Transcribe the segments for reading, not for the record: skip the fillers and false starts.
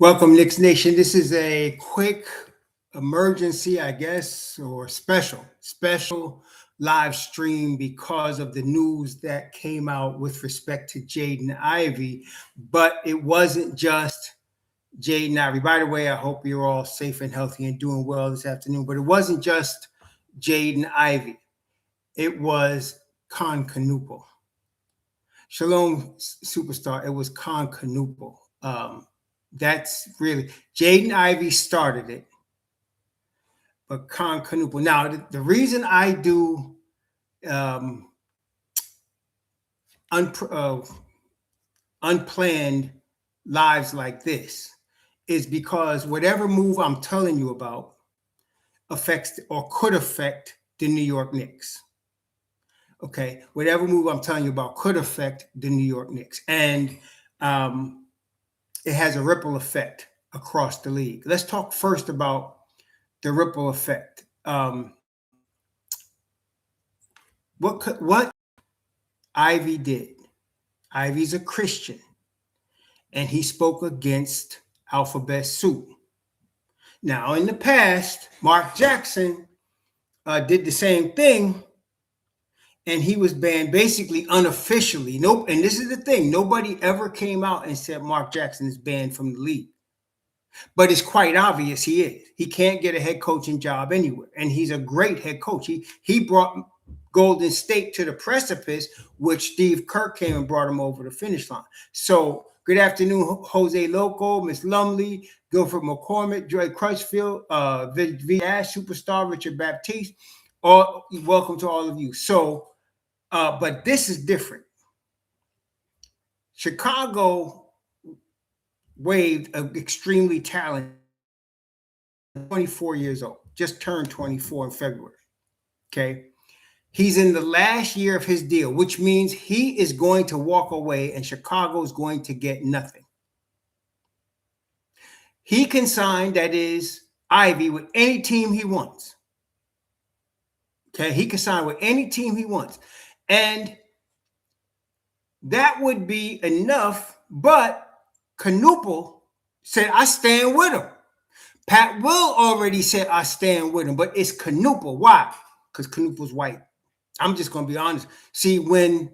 Welcome, Knicks Nation. This is a quick emergency, I guess, or special live stream because of the news that came out with respect to Jaden Ivey. But it wasn't just Jaden Ivey. By the way, I hope you're all safe and healthy and doing well this afternoon. But it wasn't just Jaden Ivey. It was Kon Knueppel. Shalom, superstar. It was Kon Knueppel. That's really Jaden Ivey started it, but Kon Knueppel. Now, the reason I do unplanned lives like this is because whatever move I'm telling you about affects or could affect the New York Knicks. Okay, whatever move I'm telling you about could affect the New York Knicks, and it has a ripple effect across the league. Let's talk first about the ripple effect. What Ivey did? Ivey's a Christian, and he spoke against alphabet soup. Now, in the past, Mark Jackson did the same thing, and he was banned basically unofficially. Nope. And this is the thing. Nobody ever came out and said Mark Jackson is banned from the league. But it's quite obvious he is. He can't get a head coaching job anywhere. And he's a great head coach. He brought Golden State to the precipice, which Steve Kerr came and brought him over the finish line. So good afternoon, Jose Loco, Miss Lumley, Guilford McCormick, Joy Crutchfield, V Ash, Superstar, Richard Baptiste. Welcome to all of you. So, but this is different. Chicago waived an extremely talented 24 years old, just turned 24 in February. Okay. He's in the last year of his deal, which means he is going to walk away and Chicago is going to get nothing. He can sign, that is, Ivey with any team he wants. Okay. He can sign with any team he wants. And that would be enough, but Knueppel said, I stand with him. Pat Will already said, I stand with him, but it's Knueppel. Why? Because Knueppel's white. I'm just going to be honest. See, when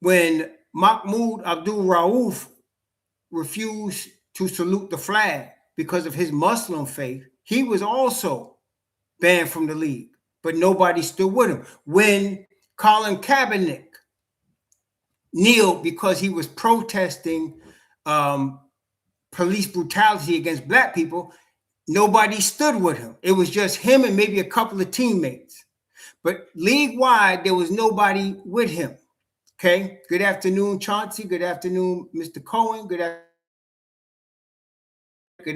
Mahmoud Abdul Rauf refused to salute the flag because of his Muslim faith, he was also banned from the league, but nobody stood with him. When Colin Kaepernick kneeled because he was protesting police brutality against black people, nobody stood with him. It was just him and maybe a couple of teammates. But league-wide, there was nobody with him. Okay? Good afternoon, Chauncey. Good afternoon, Mr. Cohen. Good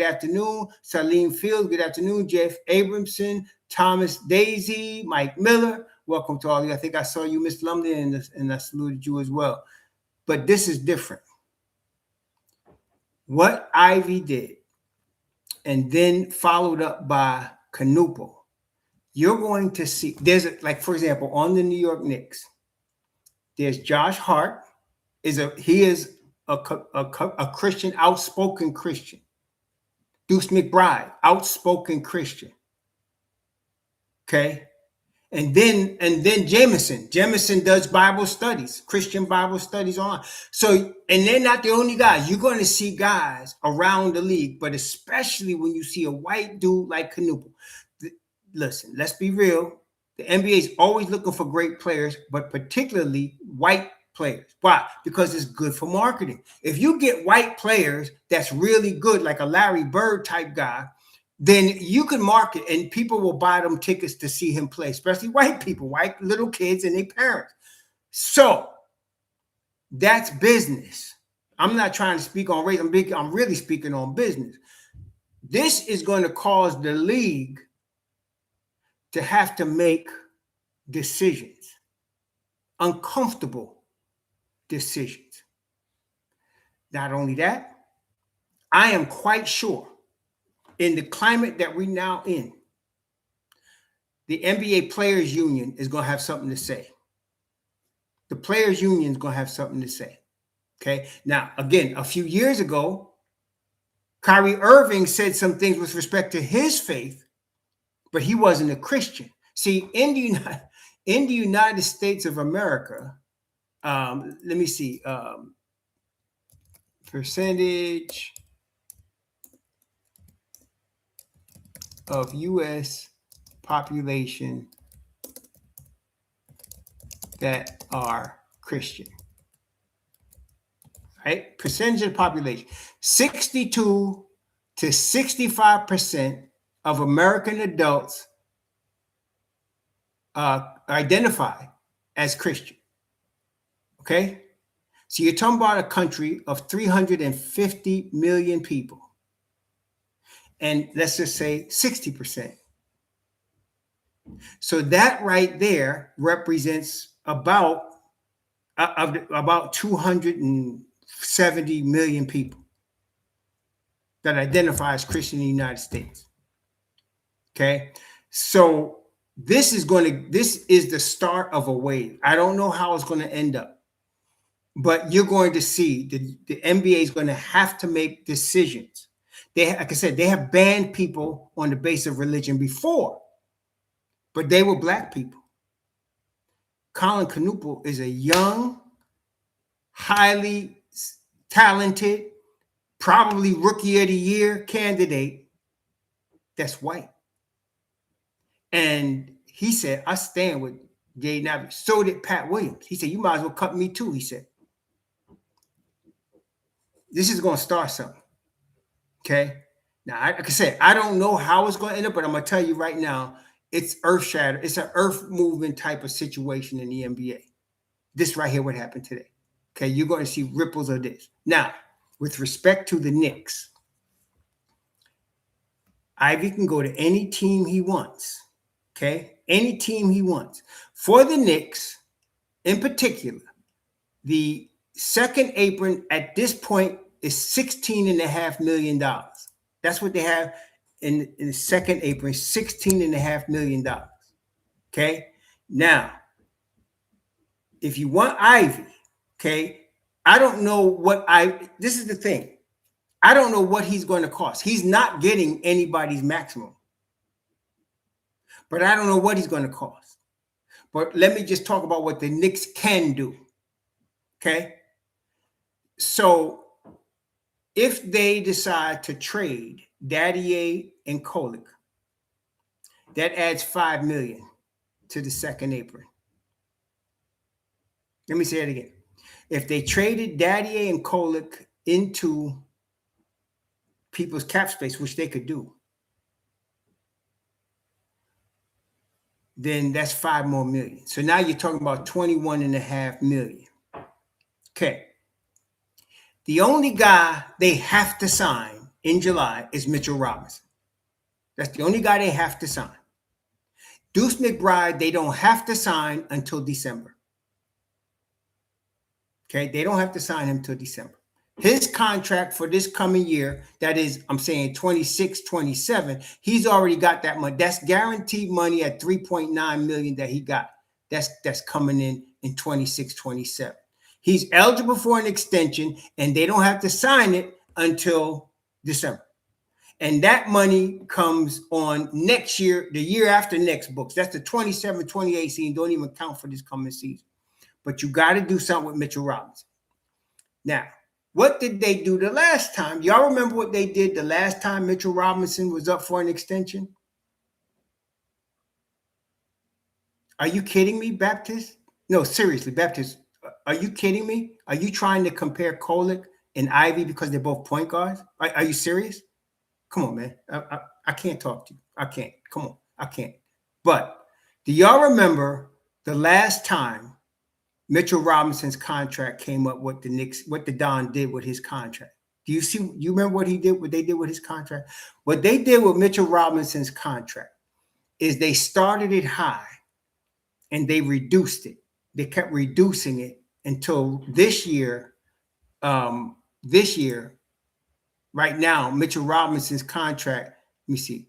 afternoon, Salim Fields. Good afternoon, Jeff Abramson, Thomas Daisy, Mike Miller. Welcome to all of you. I think I saw you, Miss Lumley, and I saluted you as well. But this is different. What Ivey did, and then followed up by Knueppel, you're going to see, like, for example, on the New York Knicks, there's Josh Hart. He is a Christian, outspoken Christian. Deuce McBride, outspoken Christian. Okay. And then Jameson does Bible studies, Christian Bible studies online. So, and they're not the only guys. You're going to see guys around the league, but especially when you see a white dude like Knueppel. Listen, let's be real. The NBA is always looking for great players, but particularly white players. Why? Because it's good for marketing. If you get white players that's really good, like a Larry Bird type guy, then you can market and people will buy them tickets to see him play, especially white people, white little kids and their parents. So that's business. I'm not trying to speak on race. I'm really speaking on business. This is going to cause the league to have to make decisions, uncomfortable decisions. Not only that, I am quite sure in the climate that we're now in, the NBA Players Union is going to have something to say. The Players Union is going to have something to say. Okay. Now, again, a few years ago, Kyrie Irving said some things with respect to his faith, but he wasn't a Christian. See, in the United States of America, let me see, percentage of U.S. population that are Christian, right? Percentage of the population, 62 to 65% of American adults identify as Christian, okay? So you're talking about a country of 350 million people. And let's just say 60%. So that right there represents about 270 million people that identify as Christian in the United States. Okay, so this is the start of a wave. I don't know how it's going to end up, but you're going to see the NBA is going to have to make decisions. Like I said, they have banned people on the basis of religion before, but they were black people. Kon Knueppel is a young, highly talented, probably rookie of the year candidate that's white. And he said, I stand with Jaden Ivey. So did Pat Williams. He said, you might as well cut me too, he said. This is going to start something. Okay? Now, like I said, I don't know how it's going to end up, but I'm going to tell you right now, it's earth-shattering. It's an earth-moving type of situation in the NBA. This right here, what happened today. Okay, you're going to see ripples of this. Now, with respect to the Knicks, Ivy can go to any team he wants. Okay, any team he wants. For the Knicks, in particular, the second apron at this point is $16.5 million. That's what they have in the second apron, $16.5 million. Okay, now, if you want Ivy, okay, I don't know what this is the thing. I don't know what he's going to cost. He's not getting anybody's maximum. But I don't know what he's going to cost. But let me just talk about what the Knicks can do. Okay? So if they decide to trade Daddier and Kolek, that adds $5 million to the second apron. Let me say it again. If they traded Daddier and Kolek into people's cap space, which they could do, then that's $5 more million. So now you're talking about $21.5 million. Okay. The only guy they have to sign in July is Mitchell Robinson. That's the only guy they have to sign. Deuce McBride, they don't have to sign until December. Okay, they don't have to sign him until December. His contract for this coming year, that is, I'm saying 26, 27, he's already got that money. That's guaranteed money at $3.9 million that he got. That's coming in 26, 27. He's eligible for an extension, and they don't have to sign it until December. And that money comes on next year, the year after next books. That's the 27, 28 season. Don't even count for this coming season. But you got to do something with Mitchell Robinson. Now, what did they do the last time? Y'all remember what they did the last time Mitchell Robinson was up for an extension? Are you kidding me, Baptist? No, seriously, Baptist. Are you kidding me? Are you trying to compare Kolek and Ivy because they're both point guards? Are you serious? Come on, man. I can't talk to you. I can't. Come on. I can't. But do y'all remember the last time Mitchell Robinson's contract came up, what the Don did with his contract? Do you remember what they did with his contract? What they did with Mitchell Robinson's contract is they started it high and they reduced it. They kept reducing it until this year. Right now, Mitchell Robinson's contract, let me see.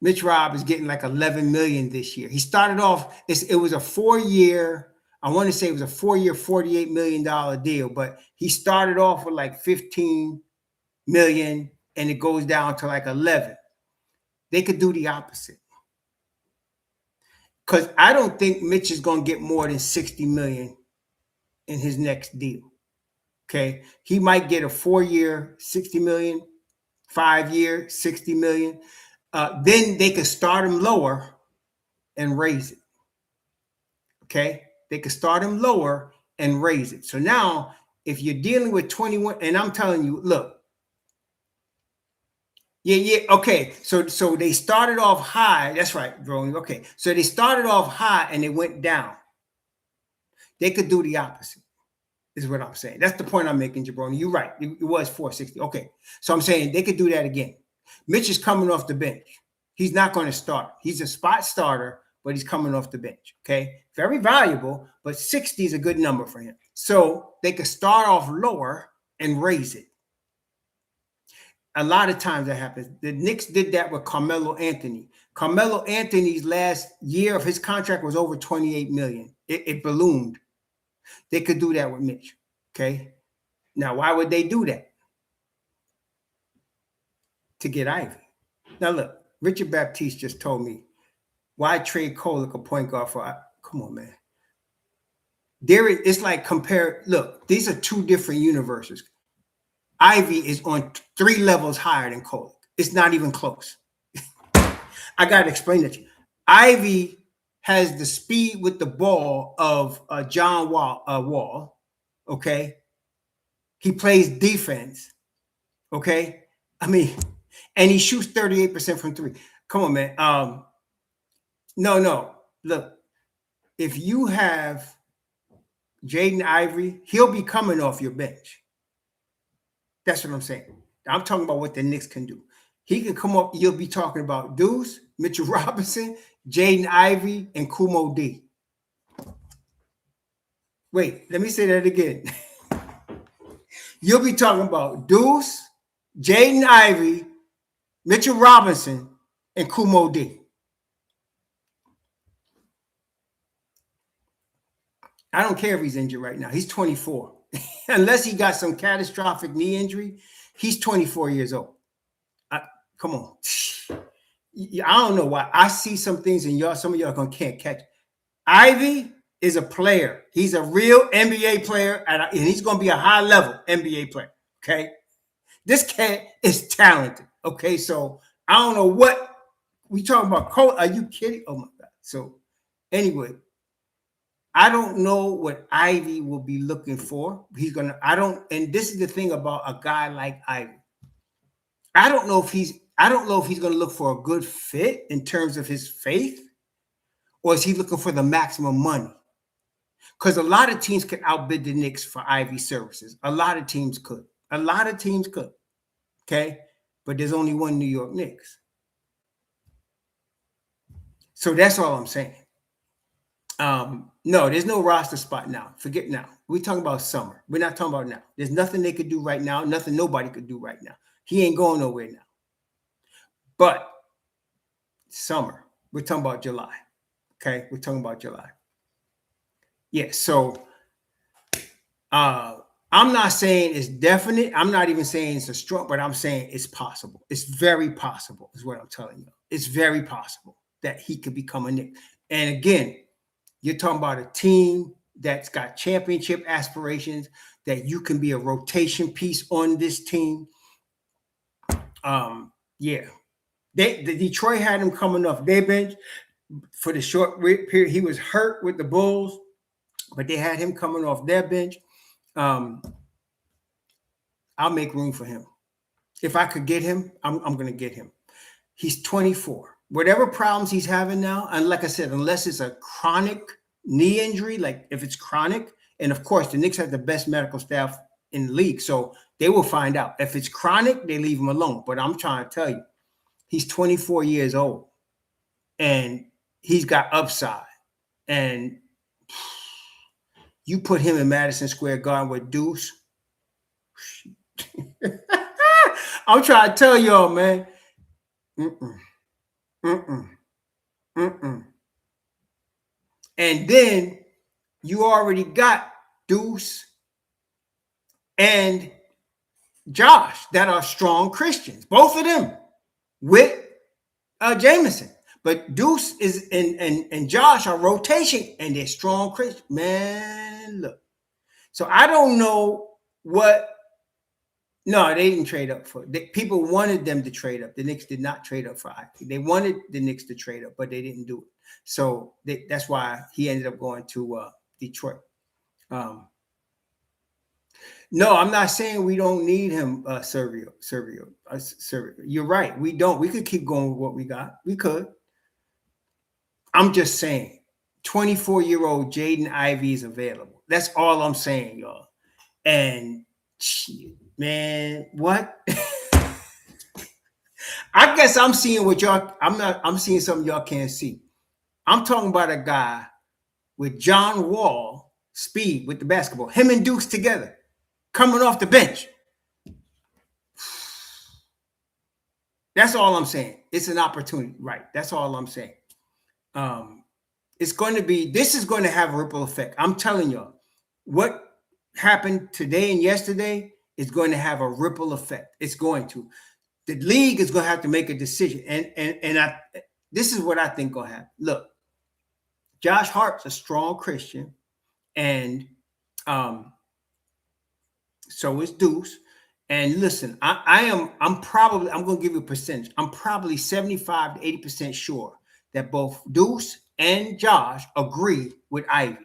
Mitch Rob is getting like $11 million this year. He started off, it was a 4-year, I want to say it was a 4-year, $48 million deal, but he started off with like $15 million and it goes down to like 11. They could do the opposite. Because I don't think Mitch is going to get more than 60 million in his next deal. Okay. He might get a 4-year, 60 million, 5-year, 60 million. Then they could start him lower and raise it. Okay. They could start him lower and raise it. So now, if you're dealing with 21, and I'm telling you, look, yeah, okay. So they started off high. That's right, bro. Okay. So they started off high and it went down. They could do the opposite, is what I'm saying. That's the point I'm making, Jabroni. You're right. It was 460. Okay. So I'm saying they could do that again. Mitch is coming off the bench. He's not going to start. He's a spot starter, but he's coming off the bench. Okay. Very valuable, but 60 is a good number for him. So they could start off lower and raise it. A lot of times that happens. The Knicks did that with Carmelo Anthony. Carmelo Anthony's last year of his contract was over 28 million. It ballooned. They could do that with Mitch. Okay. Now, why would they do that? To get Ivy. Now, look, Richard Baptiste just told me, why trade Kolek a point guard for? Come on, man. It's like compare. Look, these are two different universes. Ivy is on 3 levels higher than Kolek. It's not even close. I got to explain it to you. Ivy has the speed with the ball of John Wall. Okay. He plays defense. Okay. I mean, and he shoots 38% from 3. Come on, man. No. Look, if you have Jaden Ivey, he'll be coming off your bench. That's what I'm saying. I'm talking about what the Knicks can do. He can come up. You'll be talking about Deuce, Mitchell Robinson, Jaden Ivey, and Kumo D. Wait, let me say that again. You'll be talking about Deuce, Jaden Ivey, Mitchell Robinson, and Kumo D. I don't care if he's injured right now. He's 24. Unless he got some catastrophic knee injury, he's 24 years old. Come on. I don't know why. I see some things in y'all. Some of y'all can't catch it. Ivy is a player. He's a real NBA player, and he's going to be a high-level NBA player, okay? This cat is talented, okay? So I don't know what we talking about. Are you kidding? Oh, my God. So anyway, I don't know what Ivy will be looking for. And this is the thing about a guy like Ivy. I don't know if he's going to look for a good fit in terms of his faith, or is he looking for the maximum money? Because a lot of teams could outbid the Knicks for Ivy services. A lot of teams could. Okay? But there's only one New York Knicks. So that's all I'm saying. No, there's no roster spot now. Forget now. We're talking about summer. We're not talking about now. There's nothing they could do right now. Nothing nobody could do right now. He ain't going nowhere now. But summer, we're talking about July. Okay, we're talking about July. Yeah, so I'm not saying it's definite. I'm not even saying it's a strong, but I'm saying it's possible. It's very possible, is what I'm telling you. It's very possible that he could become a Knick. And again, you're talking about a team that's got championship aspirations, that you can be a rotation piece on this team. Yeah. The Detroit had him coming off their bench for the short period. He was hurt with the Bulls, but they had him coming off their bench. I'll make room for him. If I could get him, I'm going to get him. He's 24. Whatever problems he's having now, and like I said, unless it's a chronic knee injury, like if it's chronic, and of course, the Knicks have the best medical staff in the league, so they will find out. If it's chronic, they leave him alone. But I'm trying to tell you, he's 24 years old, and he's got upside. And you put him in Madison Square Garden with Deuce. I'm trying to tell y'all, man. And then you already got Deuce and Josh that are strong Christians. Both of them with Jameson. But Deuce is and Josh are rotation and they're strong Christians. Man, look. So I don't know what. No, they didn't trade up for it. People wanted them to trade up. The Knicks did not trade up for Ivey. They wanted the Knicks to trade up, but they didn't do it. So that's why he ended up going to Detroit. No, I'm not saying we don't need him, Servio. You're right. We don't. We could keep going with what we got. We could. I'm just saying, 24-year-old Jaden Ivey is available. That's all I'm saying, y'all. And man, what? I guess I'm seeing what y'all. I'm seeing something y'all can't see. I'm talking about a guy with John Wall speed with the basketball. Him and Dukes together, coming off the bench. That's all I'm saying. It's an opportunity, right? That's all I'm saying. It's going to be. This is going to have a ripple effect. I'm telling y'all, what happened today and yesterday is going to have a ripple effect. It's going to. The league is going to have to make a decision, and this is what I think going to happen. Look, Josh Hart's a strong Christian, and so is Deuce. And listen, I'm going to give you a percentage. I'm probably 75 to 80% sure that both Deuce and Josh agree with Ivey.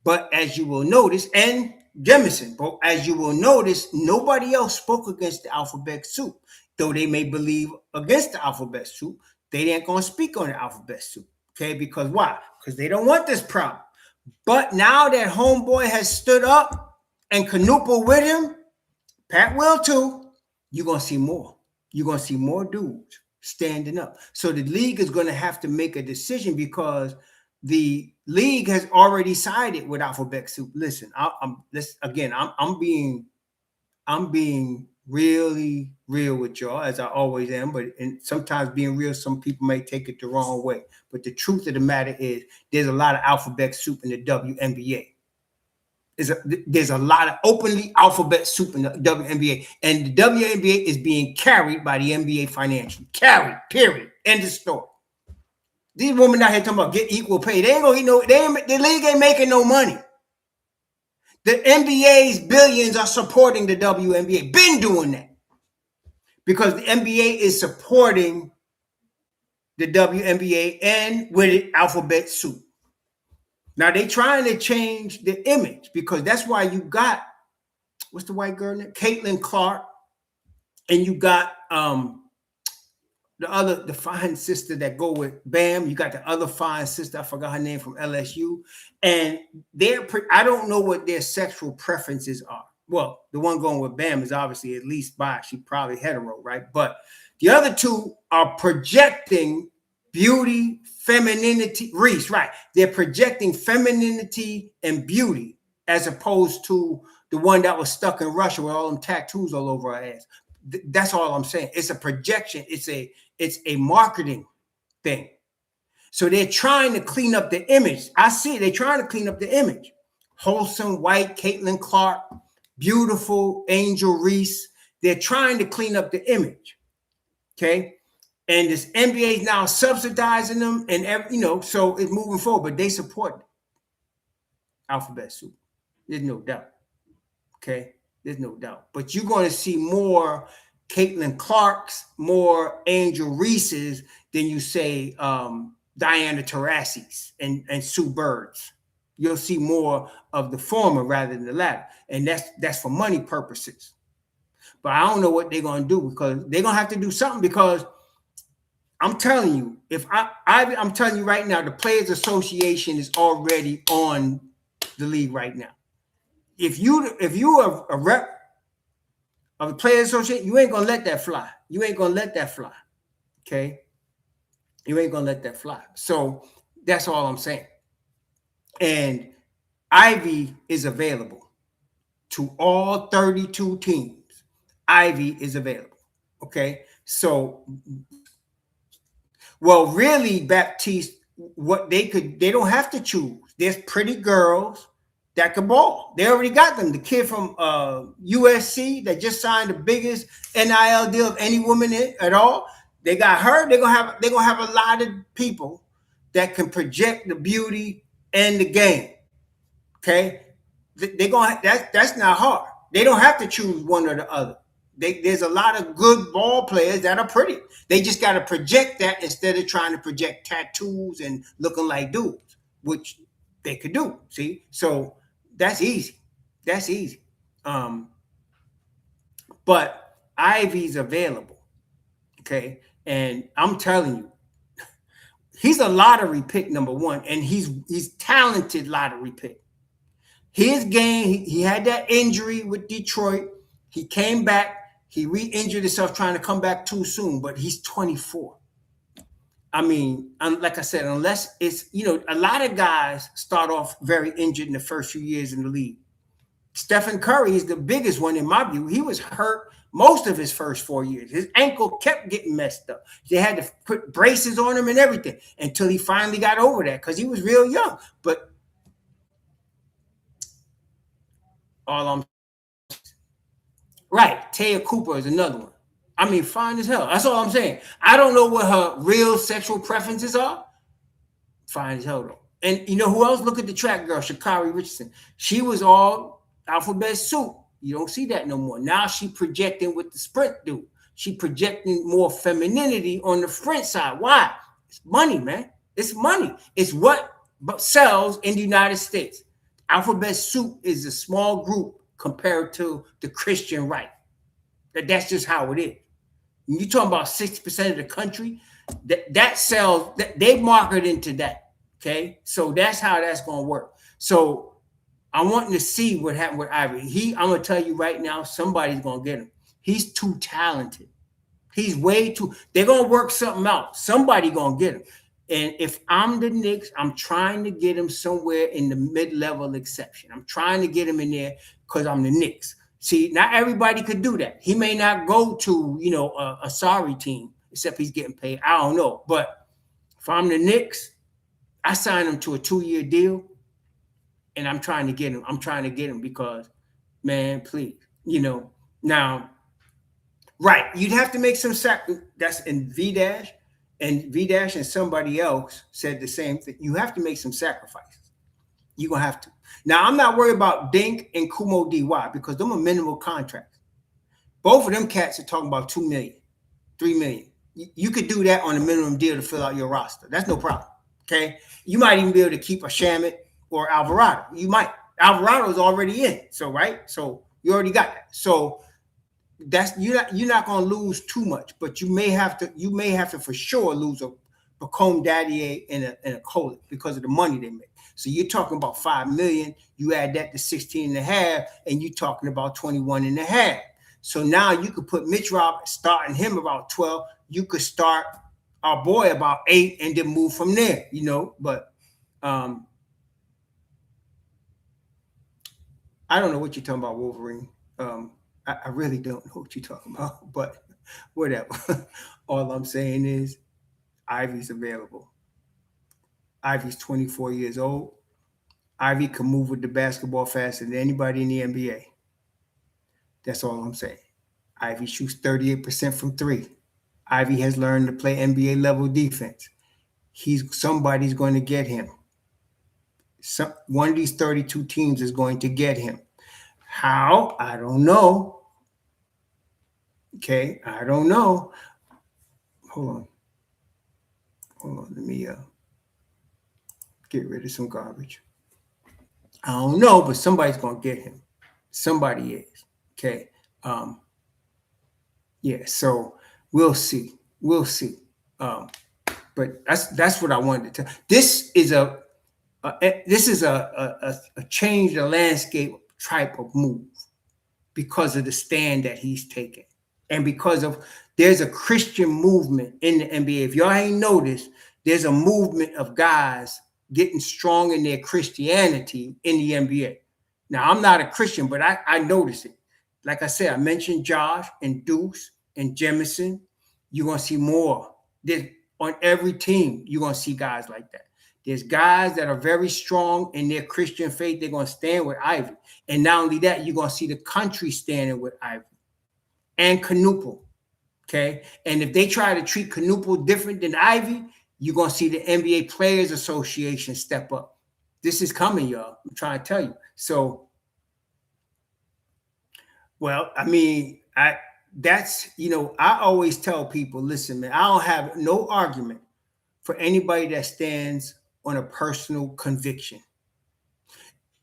But as you will notice, and Jemison, but as you will notice, nobody else spoke against the alphabet soup. Though they may believe against the alphabet soup, they ain't going to speak on the alphabet soup. Okay, because why? Because they don't want this problem. But now that homeboy has stood up and Kon Knueppel with him, Pat will too, you're going to see more. You're going to see more dudes standing up. So the league is going to have to make a decision because the league has already sided with alphabet soup. Listen, I'm being really real with y'all, as I always am, but sometimes being real, some people may take it the wrong way. But the truth of the matter is there's a lot of alphabet soup in the WNBA. There's a lot of openly alphabet soup in the WNBA, and the WNBA is being carried by the NBA financially. Carried, period. End of story. These women out here talking about get equal pay. They ain't gonna get no. The league ain't making no money. The NBA's billions are supporting the WNBA. Been doing that because the NBA is supporting the WNBA and with it alphabet soup. Now they trying to change the image because that's why you got what's the white girl name? Caitlin Clark, and you got the fine sister that go with Bam. You got the other fine sister, I forgot her name, from LSU, and I don't know what their sexual preferences are. Well, the one going with Bam is obviously at least bi. She probably hetero, right? But the other two are projecting beauty, femininity, Reese, right? They're projecting femininity and beauty as opposed to the one that was stuck in Russia with all them tattoos all over her ass. That's all I'm saying. It's a projection. It's a marketing thing. So they're trying to clean up the image. I see it. They're trying to clean up the image. Wholesome, white, Caitlin Clark, beautiful, Angel Reese. They're trying to clean up the image. Okay. And this NBA is now subsidizing them and, so it's moving forward, but they support alphabet soup. There's no doubt. Okay. There's no doubt. But you're going to see more Caitlin Clarks, more Angel Reeses than you say Diana Taurasi's and Sue Birds. You'll see more of the former rather than the latter. And that's for money purposes. But I don't know what they're going to do because they're going to have to do something because I'm telling you, I'm telling you right now, the Players Association is already on the league right now. If you are a rep of the Players Association, you ain't gonna let that fly. You ain't gonna let that fly. Okay, you ain't gonna let that fly. So that's all I'm saying. And Ivey is available to all 32 teams. Ivey is available. Okay, so. Well, really, Baptiste, they don't have to choose. There's pretty girls that could ball. They already got them. The kid from USC that just signed the biggest NIL deal of any woman at all. They got her. They're gonna have a lot of people that can project the beauty and the game. Okay, they're gonna that's not hard. They don't have to choose one or the other. There's a lot of good ball players that are pretty. They just got to project that instead of trying to project tattoos and looking like dudes, which they could do. See, so that's easy. That's easy. But Ivy's available. Okay, and I'm telling you, he's a lottery pick, number one, and he's talented lottery pick. His game, he had that injury with Detroit. He came back. He re-injured himself trying to come back too soon, but he's 24. I mean, like I said, unless it's, a lot of guys start off very injured in the first few years in the league. Stephen Curry is the biggest one in my view. He was hurt most of his first 4 years. His ankle kept getting messed up. They had to put braces on him and everything until he finally got over that because he was real young. But all I'm right, Taya Cooper is another one. I mean, fine as hell. That's all I'm saying. I don't know what her real sexual preferences are. Fine as hell, though. And you know who else? Look at the track girl, Sha'Carri Richardson. She was all alphabet soup. You don't see that no more. Now she projecting with the sprint dude. She projecting more femininity on the sprint side. Why? It's money, man. It's money. It's what sells in the United States. Alphabet soup is a small group compared to the Christian right. That's just how it is. When you're talking about 60% of the country, that sells, they market into that. Okay. So that's how that's going to work. So I'm wanting to see what happened with Ivey. I'm going to tell you right now, somebody's going to get him. He's too talented. He's way too, they're going to work something out. Somebody going to get him. And if I'm the Knicks, I'm trying to get him somewhere in the mid-level exception. I'm trying to get him in there because I'm the Knicks. See, not everybody could do that. He may not go to, a sorry team, except he's getting paid. I don't know. But if I'm the Knicks, I sign him to a 2-year deal, and I'm trying to get him. I'm trying to get him because, man, please, Now, right, you'd have to make some that's in V-Dash, and V-Dash and somebody else said the same thing. You have to make some sacrifices. You're going to have to. Now, I'm not worried about Dink and Kumo DY because them are minimal contracts. Both of them cats are talking about $2 million, $3 million. You could do that on a minimum deal to fill out your roster. That's no problem. Okay. You might even be able to keep a Shamet or Alvarado. You might. Alvarado's already in. So, right. So you already got that. So that's you're not going to lose too much, but you may have to for sure lose a Bacone Daddier and a Kolek because of the money they make. So you're talking about $5 million. You add that to 16 and a half, and you're talking about 21 and a half. So now you could put Mitch Rob starting him about 12. You could start our boy about 8 and then move from there, But I don't know what you're talking about, Wolverine. I really don't know what you're talking about, but whatever. All I'm saying is Ivy's available. Ivy's 24 years old. Ivy can move with the basketball faster than anybody in the NBA. That's all I'm saying. Ivy shoots 38% from 3. Ivy has learned to play NBA level defense. Somebody's going to get him. One of these 32 teams is going to get him. How? I don't know. Okay, I don't know. Hold on. Let me get rid of some garbage. I don't know, but somebody's going to get him. Somebody is. Okay. Yeah, so we'll see. But that's what I wanted to tell. This is a change the landscape type of move because of the stand that he's taking. And because of there's a Christian movement in the NBA. If y'all ain't noticed, there's a movement of guys getting strong in their Christianity in the NBA. Now, I'm not a Christian, but I notice it. Like I said, I mentioned Josh and Deuce and Jemison. You're going to see more. On every team, you're going to see guys like that. There's guys that are very strong in their Christian faith. They're going to stand with Ivey. And not only that, you're going to see the country standing with Ivey and Kon Knueppel. Okay. And if they try to treat Kon Knueppel different than Ivey, you're going to see the NBA Players Association step up. This is coming, y'all. I'm trying to tell you. So, well, I mean, I always tell people, listen, man, I don't have no argument for anybody that stands on a personal conviction.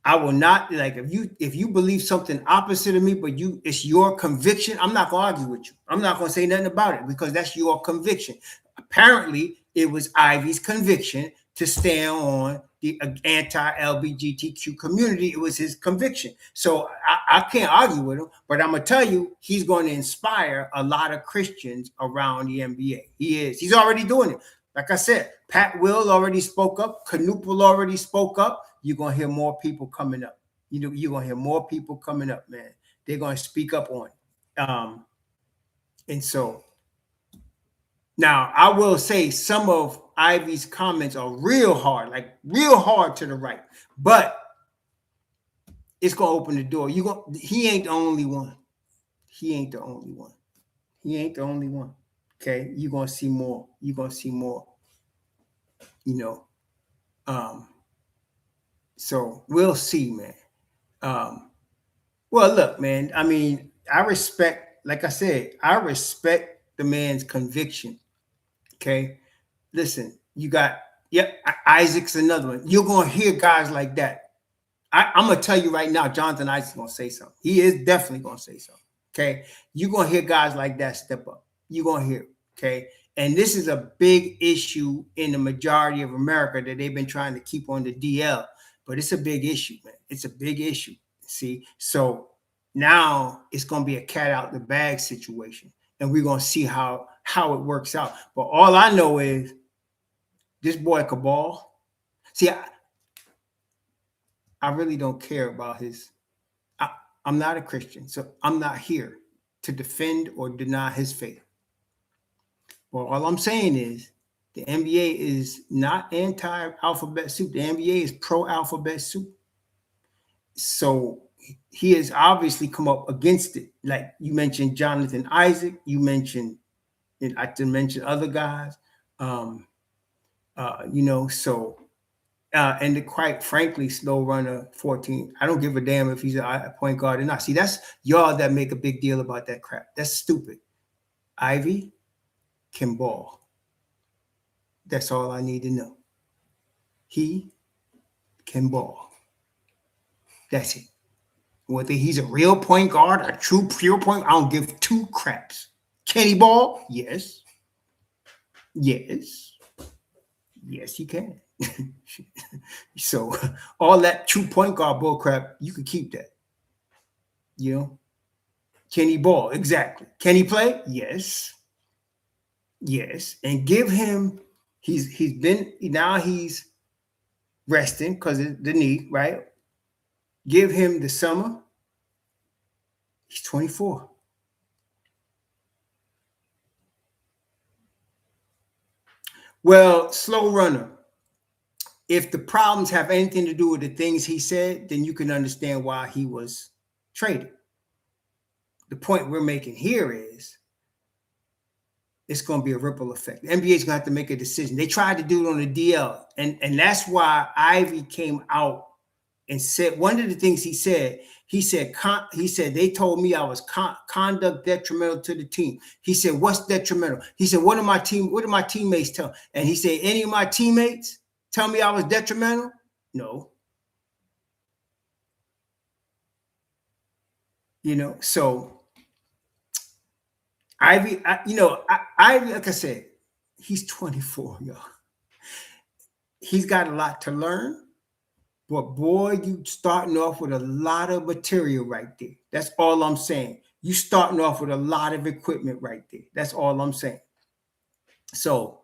I will not, like, if you believe something opposite of me, but it's your conviction, I'm not gonna argue with you. I'm not gonna say nothing about it because that's your conviction. Apparently, it was Ivey's conviction to stand on the anti-LGBTQ community. It was his conviction. So I can't argue with him, but I'm gonna tell you, he's going to inspire a lot of Christians around the NBA. He is. He's already doing it. Like I said, Pat Will already spoke up. Kon Knueppel already spoke up. You're going to hear more people coming up. You're going to hear more people coming up, man. They're going to speak up on it. And so now I will say some of Ivey's comments are real hard, like real hard to the right, but it's going to open the door. He ain't the only one. He ain't the only one. He ain't the only one. Okay. You're going to see more. You're going to see more, so we'll see, man. Well, look, man, I mean, like I said, I respect the man's conviction. Okay. Listen, Isaac's another one. You're going to hear guys like that. I'm going to tell you right now, Jonathan Isaac's going to say something. He is definitely going to say something. Okay. You're going to hear guys like that step up. You're going to hear. Okay. And this is a big issue in the majority of America that they've been trying to keep on the DL. But it's a big issue, man. It's a big issue. See, so now it's going to be a cat out the bag situation, and we're going to see how it works out. But all I know is this boy could ball. See, I really don't care about his. I'm not a Christian, so I'm not here to defend or deny his faith. Well, all I'm saying is the NBA is not anti-alphabet soup. The NBA is pro-alphabet soup. So he has obviously come up against it. Like you mentioned Jonathan Isaac, I didn't mention other guys, and quite frankly, slow runner 14. I don't give a damn if he's a point guard or not. See, that's y'all that make a big deal about that crap. That's stupid. Ivey can ball. That's all I need to know. He can ball. That's it. Whether he's a real point guard, a true pure point, I don't give two craps. Can he ball? Yes. Yes. Yes, he can. So all that true point guard bull crap, you can keep that. Can he ball? Exactly. Can he play? Yes. Yes. And give him, he's resting because of the knee, right? Give him the summer. He's 24. Well, slow runner. If the problems have anything to do with the things he said, then you can understand why he was traded. The point we're making here is it's going to be a ripple effect. The NBA is going to have to make a decision. They tried to do it on the DL, and that's why Ivey came out and said one of the things he said, they told me I was conduct detrimental to the team. He said, what's detrimental? He said, what did my teammates tell? And he said, any of my teammates tell me I was detrimental? No. So Ivey, Ivey, like I said, he's 24, y'all. He's got a lot to learn. But boy, you starting off with a lot of material right there. That's all I'm saying. You starting off with a lot of equipment right there. That's all I'm saying. So,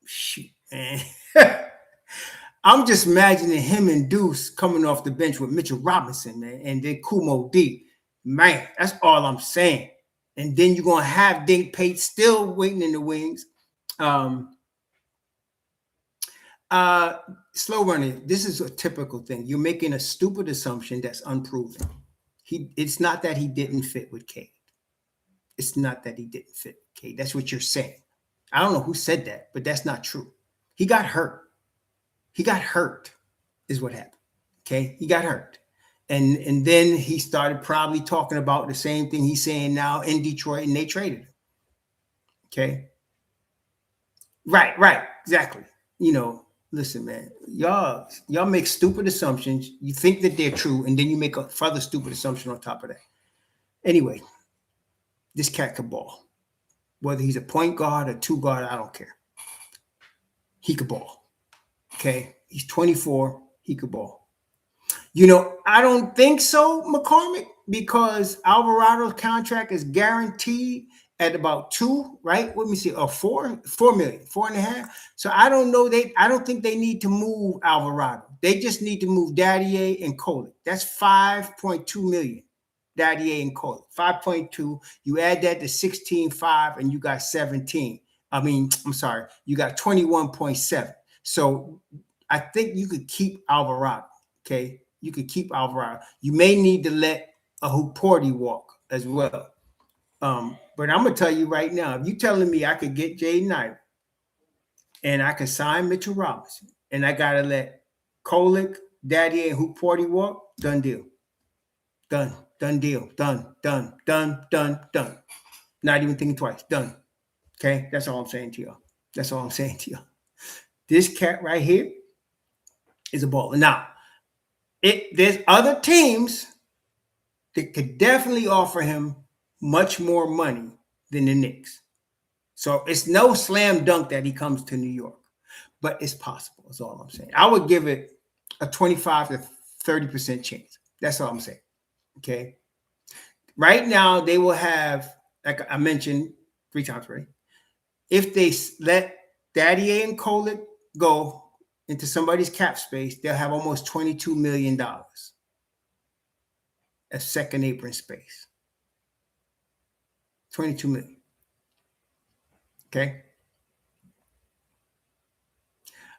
shoot, man. I'm just imagining him and Deuce coming off the bench with Mitchell Robinson, man, and then Kumo D. Man, that's all I'm saying. And then you're going to have Dink Pate still waiting in the wings. Slow running. This is a typical thing. You're making a stupid assumption that's unproven. It's not that he didn't fit with Cade. It's not that he didn't fit with Cade. That's what you're saying. I don't know who said that, but that's not true. He got hurt. He got hurt, is what happened. Okay, he got hurt, and then he started probably talking about the same thing he's saying now in Detroit, and they traded him. Okay, right, exactly. Listen, man, y'all make stupid assumptions. You think that they're true, and then you make a further stupid assumption on top of that. Anyway, this cat could ball. Whether he's a point guard or two guard, I don't care. He could ball. Okay, he's 24. He could ball. I don't think so, McCormick, because Alvarado's contract is guaranteed at about 2, right? Let me see, 4 million, 4.5. So I don't know. I don't think they need to move Alvarado. They just need to move Daddier and Kolek. That's 5.2 million. Daddier and Kolek, 5.2. You add that to 16.5, and you got 17. I'm sorry, you got 21.7. So I think you could keep Alvarado. Okay, you could keep Alvarado. You may need to let a Huporti walk as well. But I'm gonna tell you right now, if you're telling me I could get Jaden Ivey and I can sign Mitchell Robinson, and I gotta let Kolek, Daddier, and Huporti walk, done deal. Done deal. Done. Not even thinking twice. Done. Okay, that's all I'm saying to y'all. This cat right here is a baller. Now, there's other teams that could definitely offer him much more money than the Knicks. So it's no slam dunk that he comes to New York, but it's possible. That's all I'm saying. I would give it a 25 to 30% chance. That's all I'm saying. Okay. Right now, they will have, like I mentioned 3 times already, if they let Daddier and Kolek go into somebody's cap space, they'll have almost $22 million as second apron space. 22 million. Okay.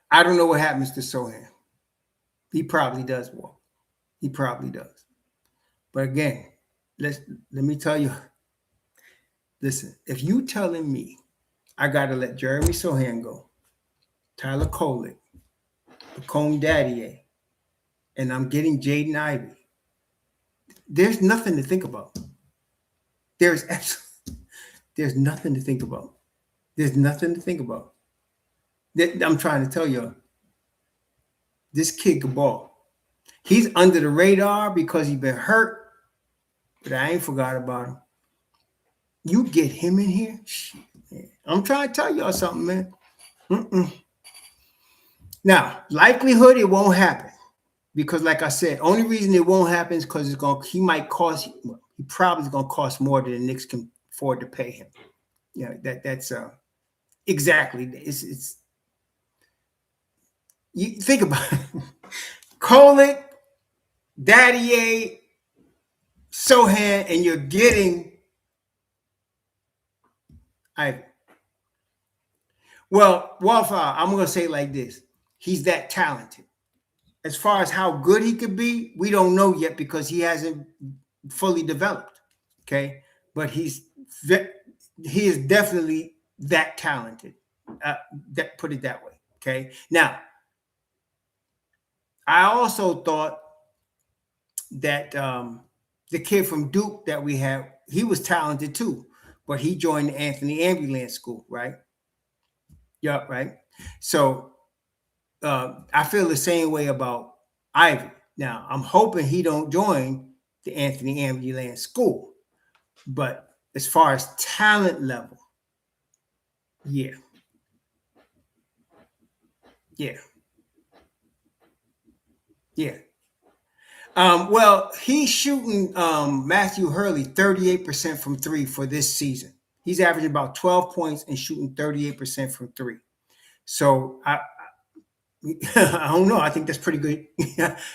I don't know what happens to Sohan. He probably does walk. He probably does. But again, let me tell you. Listen, if you telling me I got to let Jeremy Sohan go, Tyler Kolek, Kon Daddier, and I'm getting Jaden Ivey, there's nothing to think about. There's nothing to think about. There's nothing to think about. I'm trying to tell you, this kid can ball. He's under the radar because he's been hurt, but I ain't forgot about him. You get him in here? Shit, man. I'm trying to tell y'all something, man. Now, likelihood it won't happen because, like I said, only reason it won't happen is because he probably is going to cost more than the Knicks can afford to pay him. That's exactly. It's you think about it. Kolek, Daddier, Sohan, and you're getting Ivey. Well, Wallflower, I'm going to say it like this. He's that talented. As far as how good he could be, we don't know yet because he hasn't fully developed. Okay. But he is definitely that talented. Put it that way. Okay. Now, I also thought that the kid from Duke that we have, he was talented too, but he joined the Anthony Ambulance School, right? Yeah, right. So I feel the same way about Ivey. Now, I'm hoping he don't join the Anthony Ambulance School, but as far as talent level, yeah. Well, he's shooting Matthew Hurley 38% from 3 for this season. He's averaging about 12 points and shooting 38% from 3. So I don't know. I think that's pretty good.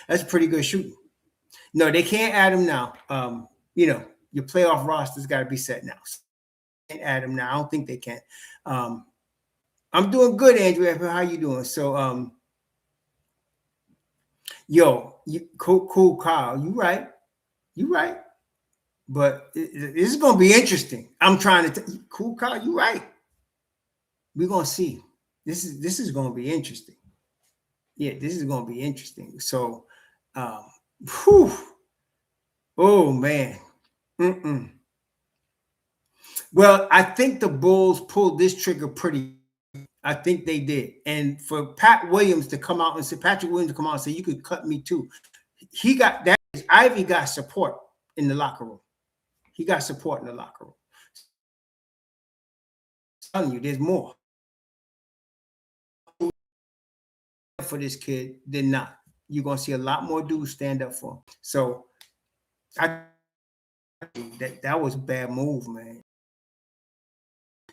That's pretty good shooting. No, they can't add him now. Your playoff roster's got to be set now. So can't add him now. I don't think they can. I'm doing good, Andrew. How you doing? So Yo, cool, Kyle. You right. You right. But this is gonna be interesting. I'm trying to cool, Kyle. You right. We're gonna see. This is gonna be interesting. Yeah, this is gonna be interesting. So, um, whew, oh man. Mm-mm. Well, I think the Bulls pulled this trigger pretty. I think they did. And for Patrick Williams to come out and say, you could cut me too. He got that. Ivy got support in the locker room. He got support in the locker room. I'm telling you, there's more for this kid than not. You're gonna see a lot more dudes stand up for him. So I that was a bad move, man.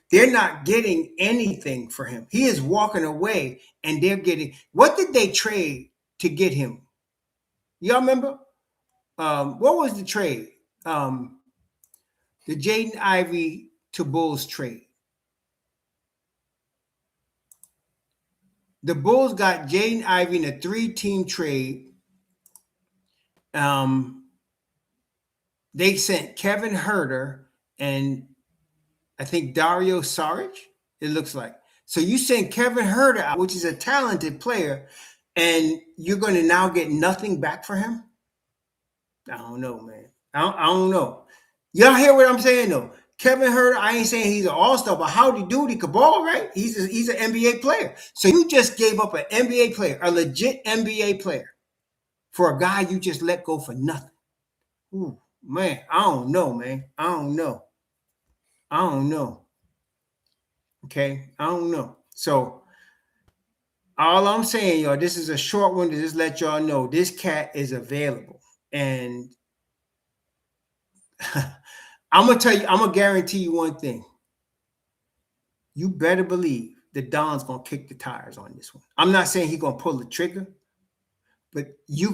They're not getting anything for him. He is walking away, and they're getting. What did they trade to get him? Y'all remember? What was the trade? The Jaden Ivey to Bulls trade. The Bulls got Jaden Ivey in a 3-team trade. They sent Kevin Herter and I think Dario Saric, it looks like. So you send Kevin Herter out, which is a talented player, and you're going to now get nothing back for him? I don't know, man. I don't know. Y'all hear what I'm saying, though? Kevin Herter, I ain't saying he's an all-star, but howdy doody can ball, right? He's an NBA player. So you just gave up an NBA player, a legit NBA player, for a guy you just let go for nothing. Ooh, man, I don't know, man. I don't know. Okay, I don't know. So all I'm saying, y'all, this is a short one to just let y'all know this cat is available. And I'm gonna guarantee you one thing. You better believe that Don's gonna kick the tires on this one. I'm not saying he's gonna pull the trigger, but you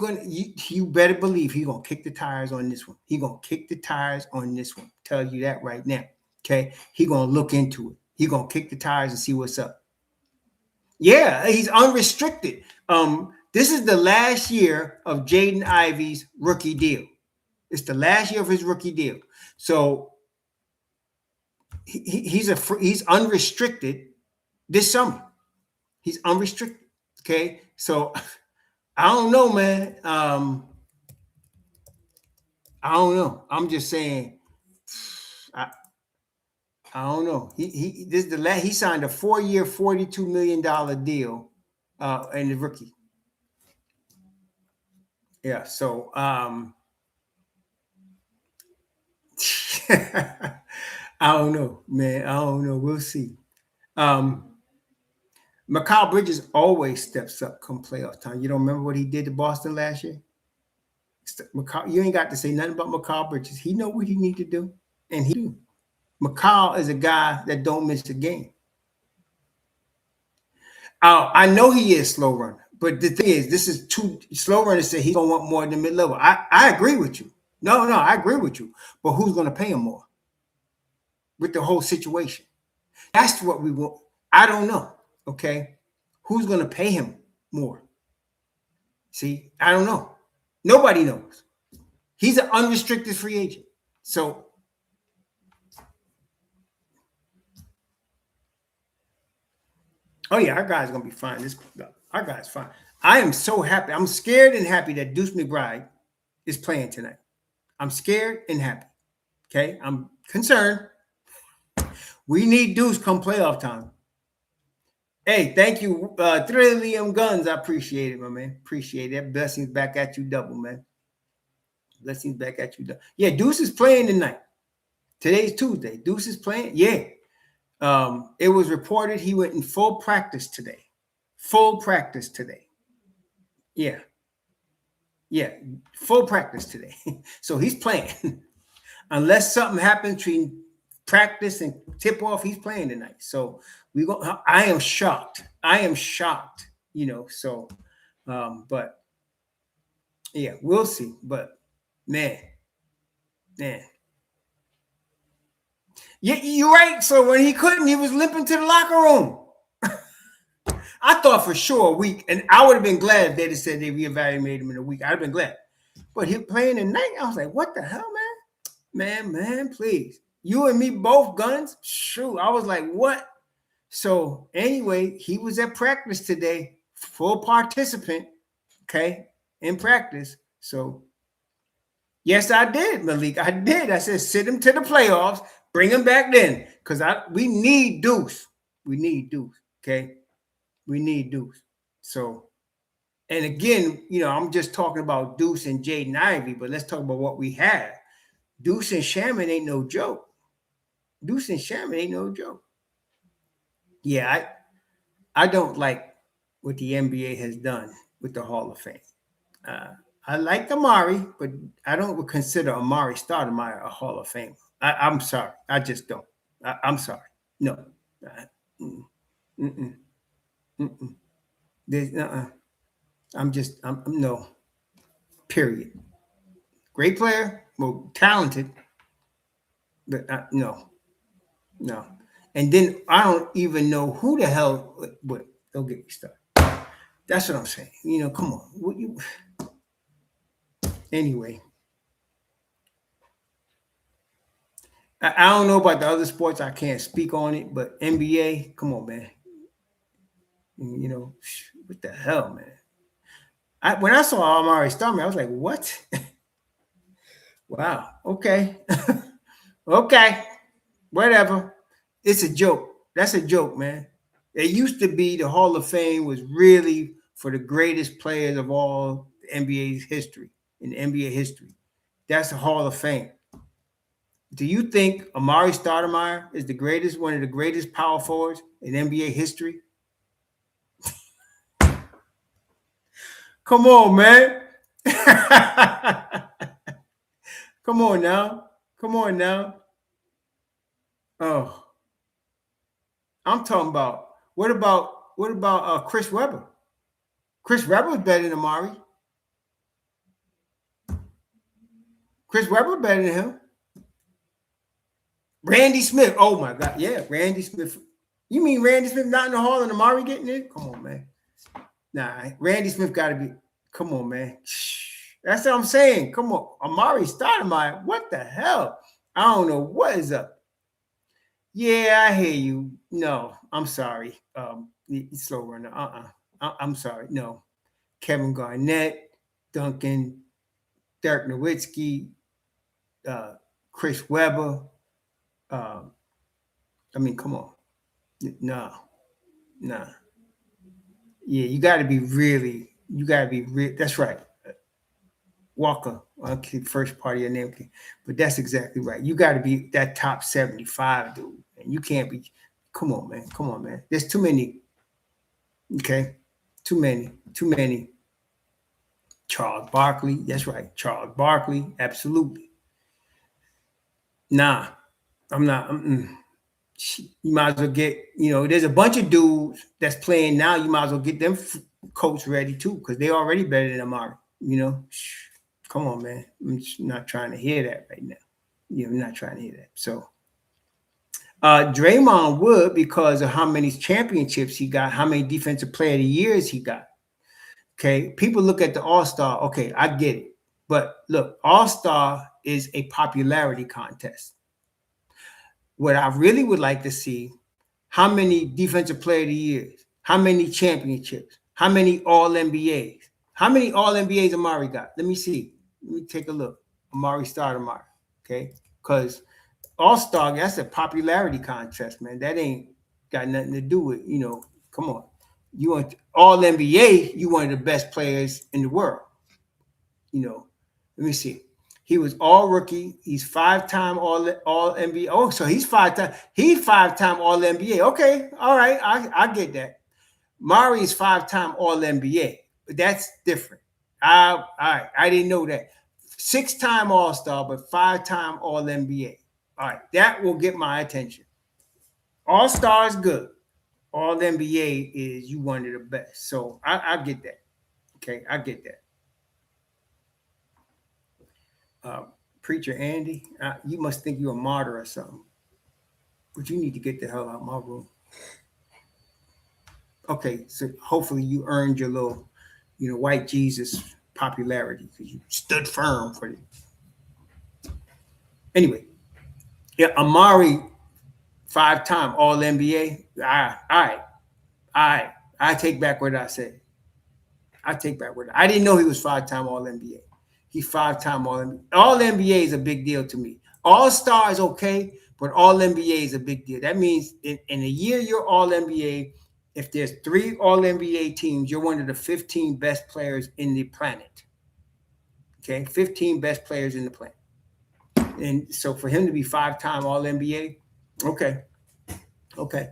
better believe he's gonna kick the tires on this one. He's gonna kick the tires on this one. Tell you that right now. Okay, he's gonna look into it. He's gonna kick the tires and see what's up. Yeah, he's unrestricted. This is the last year of Jaden Ivey's rookie deal. It's the last year of his rookie deal. So he's unrestricted this summer. He's unrestricted. Okay, so I don't know, man. I don't know. I'm just saying. I don't know. He signed a 4-year, $42 million deal in the rookie. Yeah. So I don't know, man. I don't know. We'll see. Mikal Bridges always steps up come playoff time. You don't remember what he did to Boston last year? You ain't got to say nothing about Mikal Bridges. He know what he need to do, and he do. Mikal is a guy that don't miss a game. I know he is slow runner, but the thing is, this is too slow runner. Say he's gonna want more than mid level. I agree with you. No, I agree with you. But who's gonna pay him more with the whole situation? That's what we want. I don't know. Okay, who's gonna pay him more? See, I don't know. Nobody knows. He's an unrestricted free agent. So, oh yeah, our guy's gonna be fine. Our guy's fine. I am so happy. I'm scared and happy that Deuce McBride is playing tonight. I'm scared and happy. Okay, I'm concerned. We need Deuce come playoff time. Hey, thank you, Trillium Guns. I appreciate it, my man. Appreciate it. Blessings back at you double, man. Blessings back at you double. Yeah, Deuce is playing tonight. Today's Tuesday. Deuce is playing. Yeah. It was reported he went in full practice today. Full practice today. Yeah. Yeah. Full practice today. So he's playing. Unless something happens between practice and tip off, he's playing tonight. So I am shocked. You know, so but yeah, we'll see. But man. Yeah, you're right. So when he couldn't, he was limping to the locker room. I thought for sure a week, and I would have been glad if they'd have said they reevaluated him in a week. I'd have been glad. But he playing tonight, I was like, what the hell, man, please. You and me both guns? Shoot. I was like, what? So anyway, he was at practice today, full participant, okay, in practice. So yes, I did, Malik. I did. I said, sit him to the playoffs, bring him back then. Because we need Deuce. We need Deuce. Okay. We need Deuce. So, and again, I'm just talking about Deuce and Jaden Ivey, but let's talk about what we have. Deuce and Shaman ain't no joke. Deuce and Shaman ain't no joke. Yeah, I don't like what the NBA has done with the Hall of Fame. I like Amari, but I don't consider Amari Stoudemire a Hall of Famer. I'm sorry. I just don't. I'm sorry. No. Mm-mm, mm-mm. I'm no. Period. Great player, well, talented, but no. And then I don't even know who the hell. But don't get me started. That's what I'm saying. Come on. Anyway, I don't know about the other sports. I can't speak on it, but NBA, come on, man. What the hell, man? When I saw Amari Stoudemire, I was like, what? Wow. Okay. Okay. Whatever. It's a joke. That's a joke, man. It used to be the Hall of Fame was really for the greatest players of all NBA's history, in NBA history. That's the Hall of Fame. Do you think Amari Stoudemire is one of the greatest power forwards in NBA history? Come on, man. Come on now. Come on now. Oh, I'm talking about what about Chris Webber? Chris Webber is better than Amari. Chris Webber better than him. Randy Smith. Oh my God. Yeah, Randy Smith. You mean Randy Smith not in the Hall and Amari getting in? Come on, man. Nah, Randy Smith got to be. Come on, man. That's what I'm saying. Come on. Amari Stoudemire. What the hell? I don't know what is up. Yeah, I hear you. No, I'm sorry. Slow runner. I'm sorry. No. Kevin Garnett, Duncan, Dirk Nowitzki, Chris Webber. Come on. No. Nah. Yeah, you got to be really. That's right. Walker, okay, first part of your name, but that's exactly right. You got to be that top 75 dude, and you can't be. Come on, man. There's too many. Okay, too many. Charles Barkley, that's right. Charles Barkley, absolutely. Nah, I'm not. You might as well get. There's a bunch of dudes that's playing now. You might as well get them coach ready too, because they're already better than Amari. Come on, man. I'm not trying to hear that right now. I'm not trying to hear that. So, Draymond would, because of how many championships he got, how many defensive player of the years he got. Okay. People look at the All-Star. Okay, I get it. But look, All-Star is a popularity contest. What I really would like to see, how many defensive player of the years, how many championships, how many All-NBAs, how many All-NBAs Amari got? Let me see. Let me take a look. Amari Stoudemire, okay? Because All-Star, that's a popularity contest, man. That ain't got nothing to do with, come on. You want All-NBA, you one of the best players in the world. Let me see. He was all rookie. He's 5-time all NBA. Oh, so he's 5-time all NBA. Okay, all right. I get that. Mari is 5-time all NBA. But that's different. All right. I didn't know that. 6-time All-Star, but 5-time all NBA. All right, that will get my attention. All-Star is good. All NBA is you one of the best. So I get that. Okay, I get that. Preacher Andy, you must think you're a martyr or something. But you need to get the hell out of my room. Okay, so hopefully you earned your little, white Jesus popularity because you stood firm for it. Anyway, yeah, Amari, 5-time All NBA. I take back what I said. I take back what I didn't know he was 5-time All NBA. He's 5-time All NBA. All NBA is a big deal to me. All Star is okay, but All NBA is a big deal. That means in a year you're All NBA. If there's 3 All NBA teams, you're one of the 15 best players in the planet. Okay, 15 best players in the planet. And so for him to be 5-time All NBA, okay, okay.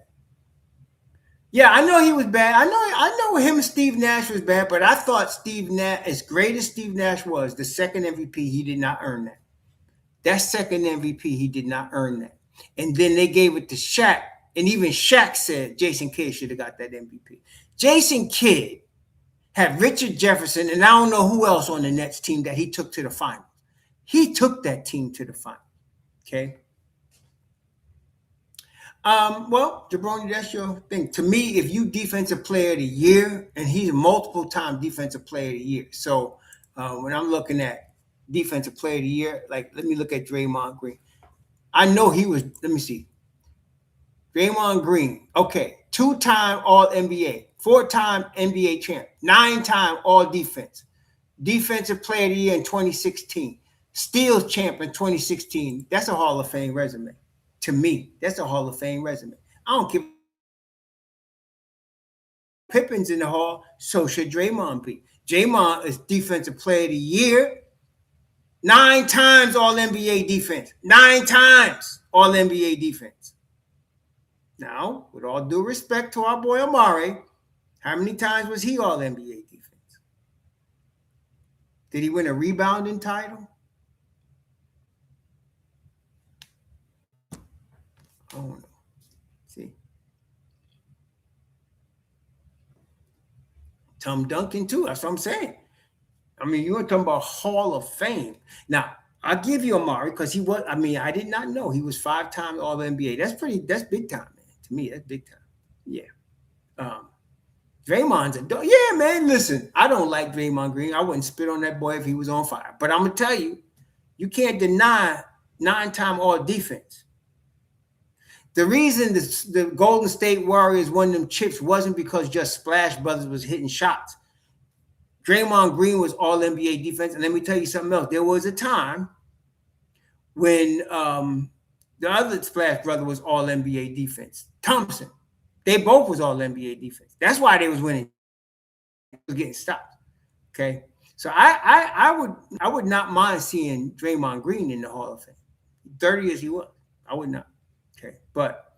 Yeah, I know he was bad. I know him and Steve Nash was bad, but I thought Steve Nash, as great as Steve Nash was, the second MVP, he did not earn that. That second MVP, he did not earn that. And then they gave it to Shaq, and even Shaq said Jason Kidd should have got that MVP. Jason Kidd had Richard Jefferson, and I don't know who else on the Nets team that he took to the finals. He took that team to the finals. Okay. Well, Jabroni, that's your thing. To me, if you defensive player of the year, and he's a multiple-time defensive player of the year. So when I'm looking at defensive player of the year, like let me look at Draymond Green. I know he was. Let me see. Draymond Green, okay, 2-time All NBA, 4-time NBA champ, 9-time All Defense, defensive player of the year in 2016, steals champ in 2016. That's a Hall of Fame resume. To me, that's a Hall of Fame resume. I don't give Pippen's in the Hall, so should Draymond be. Draymond is Defensive Player of the Year, 9 times All NBA defense, 9 times All NBA defense. Now, with all due respect to our boy Amari, how many times was he All NBA defense? Did he win a rebounding title? I don't know. See. Tom Duncan, too. That's what I'm saying. I mean, you were talking about Hall of Fame. Now, I'll give you Amari because he was, I did not know he was 5-time All NBA. That's big time, man. To me, that's big time. Yeah. Draymond's yeah, man. Listen, I don't like Draymond Green. I wouldn't spit on that boy if he was on fire. But I'm gonna tell you, you can't deny 9-time All Defense. The reason the Golden State Warriors won them chips wasn't because just Splash Brothers was hitting shots. Draymond Green was All NBA defense, and let me tell you something else. There was a time when the other Splash brother was All NBA defense, Thompson. They both was All NBA defense. That's why they was winning. Was getting stopped. Okay, so I would not mind seeing Draymond Green in the Hall of Fame, 30 as he was. I would not. Okay, but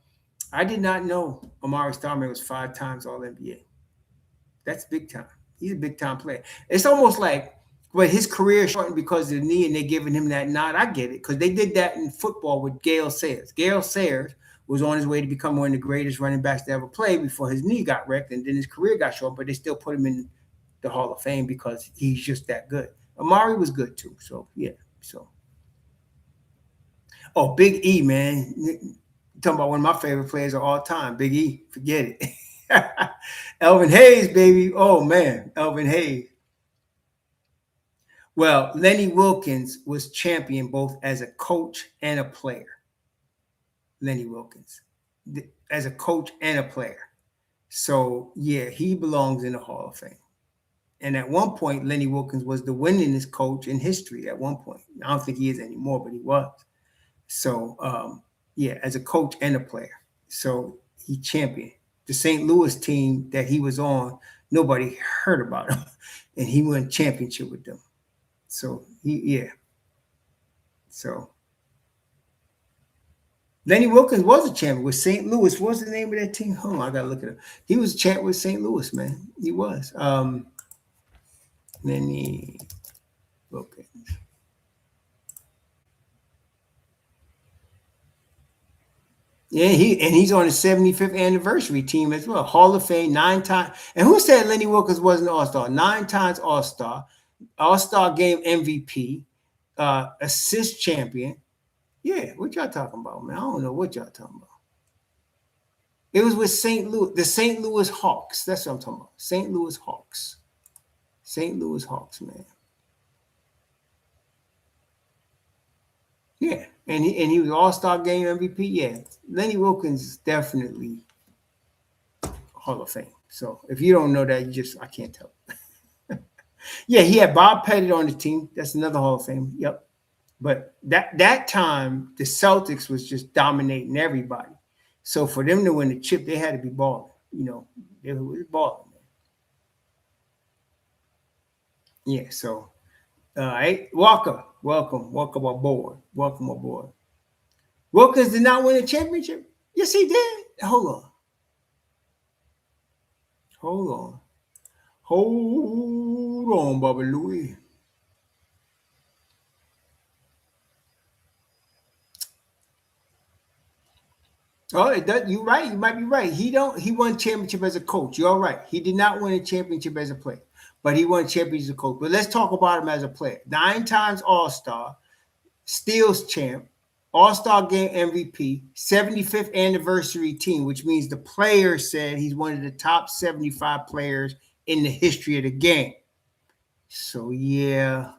I did not know Amari Stoudemire was 5 times All NBA. That's big time. He's a big time player. It's almost like, well, his career shortened because of the knee, and they're giving him that nod. I get it because they did that in football with Gale Sayers. Gale Sayers was on his way to become one of the greatest running backs to ever play before his knee got wrecked, and then his career got short. But they still put him in the Hall of Fame because he's just that good. Amari was good too. So yeah. So Big E, man. You're talking about one of my favorite players of all time, Big E. Forget it. Elvin Hayes, baby. Oh man, Elvin Hayes. Well, Lenny Wilkens was champion both as a coach and a player. Lenny Wilkens, as a coach and a player. So yeah, he belongs in the Hall of Fame. And at one point, Lenny Wilkens was the winningest coach in history. At one point, I don't think he is anymore, but he was. So yeah, as a coach and a player. So he championed the St. Louis team that he was on. Nobody heard about him, and he won championship with them. So So Lenny Wilkens was a champion with St. Louis. What's the name of that team? Oh, I gotta look at it. He was a champ with St. Louis, man. He was. Lenny Wilkens. Yeah, he's on his 75th anniversary team as well. Hall of Fame, 9 times. And who said Lenny Wilkens wasn't an All-Star? 9 times All-Star, All-Star Game MVP, assist champion. Yeah, what y'all talking about, man? I don't know what y'all talking about. It was with St. Louis, the St. Louis Hawks. That's what I'm talking about. St. Louis Hawks. St. Louis Hawks, man. Yeah, and he was All-Star Game MVP. Yeah, Lenny Wilkens is definitely Hall of Fame. So if you don't know that, I can't tell. Yeah, he had Bob Pettit on the team. That's another Hall of Fame. Yep. But that time, the Celtics was just dominating everybody. So for them to win the chip, they had to be balling. They were balling. Yeah. So, hey, Walker, welcome aboard. Welcome aboard. Wilkins did not win a championship. Yes, he did. Hold on, hold on, Bobby Louie. Oh, you're right. You might be right. He won championship as a coach. You're right. He did not win a championship as a player, but he won championship as a coach. But let's talk about him as a player. 9 times All-Star, Steals champ, All-Star Game MVP, 75th anniversary team, which means the player said he's one of the top 75 players in the history of the game. So yeah,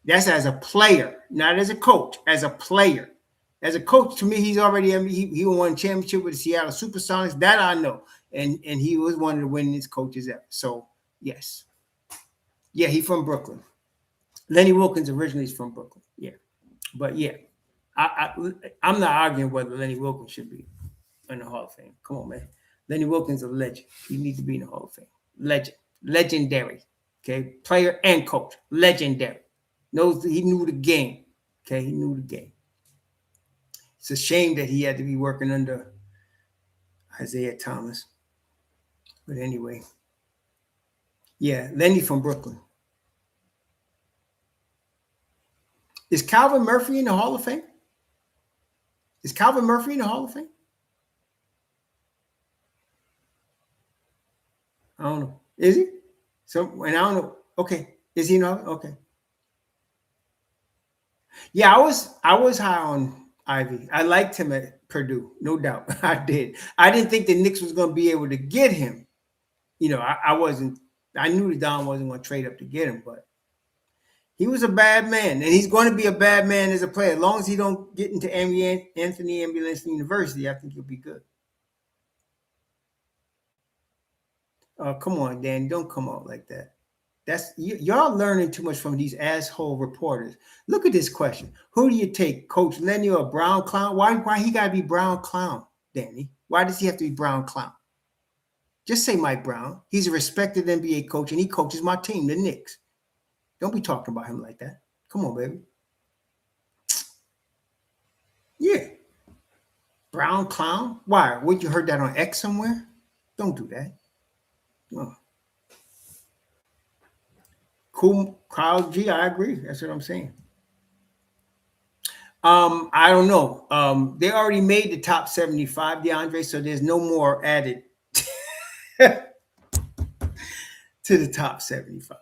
that's as a player, not as a coach, as a player. As a coach, to me, he's already he won championship with the Seattle Supersonics. That I know, and he was one of the winningest coaches ever. So yes, yeah, he's from Brooklyn. Lenny Wilkens originally is from Brooklyn. Yeah, but yeah, I'm not arguing whether Lenny Wilkens should be in the Hall of Fame. Come on, man. Lenny Wilkens is a legend. He needs to be in the Hall of Fame. Legend, legendary. Okay, player and coach, legendary. He knew the game. Okay, he knew the game. It's a shame that he had to be working under Isaiah Thomas. But anyway, yeah, Lenny from Brooklyn. Is Calvin Murphy in the Hall of Fame? Is Calvin Murphy in the Hall of Fame? I don't know. Is he? So, and I don't know. Okay, is he not? Okay. Yeah, I was high on Ivy. I liked him at Purdue, no doubt. I did. I didn't think the Knicks was going to be able to get him. I wasn't. I knew the Don wasn't going to trade up to get him, but he was a bad man, and he's going to be a bad man as a player. As long as he don't get into Anthony Ambulance University, I think he'll be good. Come on, Dan, don't come out like that. Y'all learning too much from these asshole reporters. Look at this question: who do you take, Coach Lenny or Brown Clown? Why he got to be Brown Clown, Danny? Why does he have to be Brown Clown? Just say Mike Brown. He's a respected NBA coach, and he coaches my team, the Knicks. Don't be talking about him like that. Come on, baby. Yeah. Brown Clown? Why? Would you heard that on X somewhere? Don't do that. Oh. Cool, Kyle G. I agree. That's what I'm saying. I don't know. They already made the top 75, DeAndre, so there's no more added to the top 75.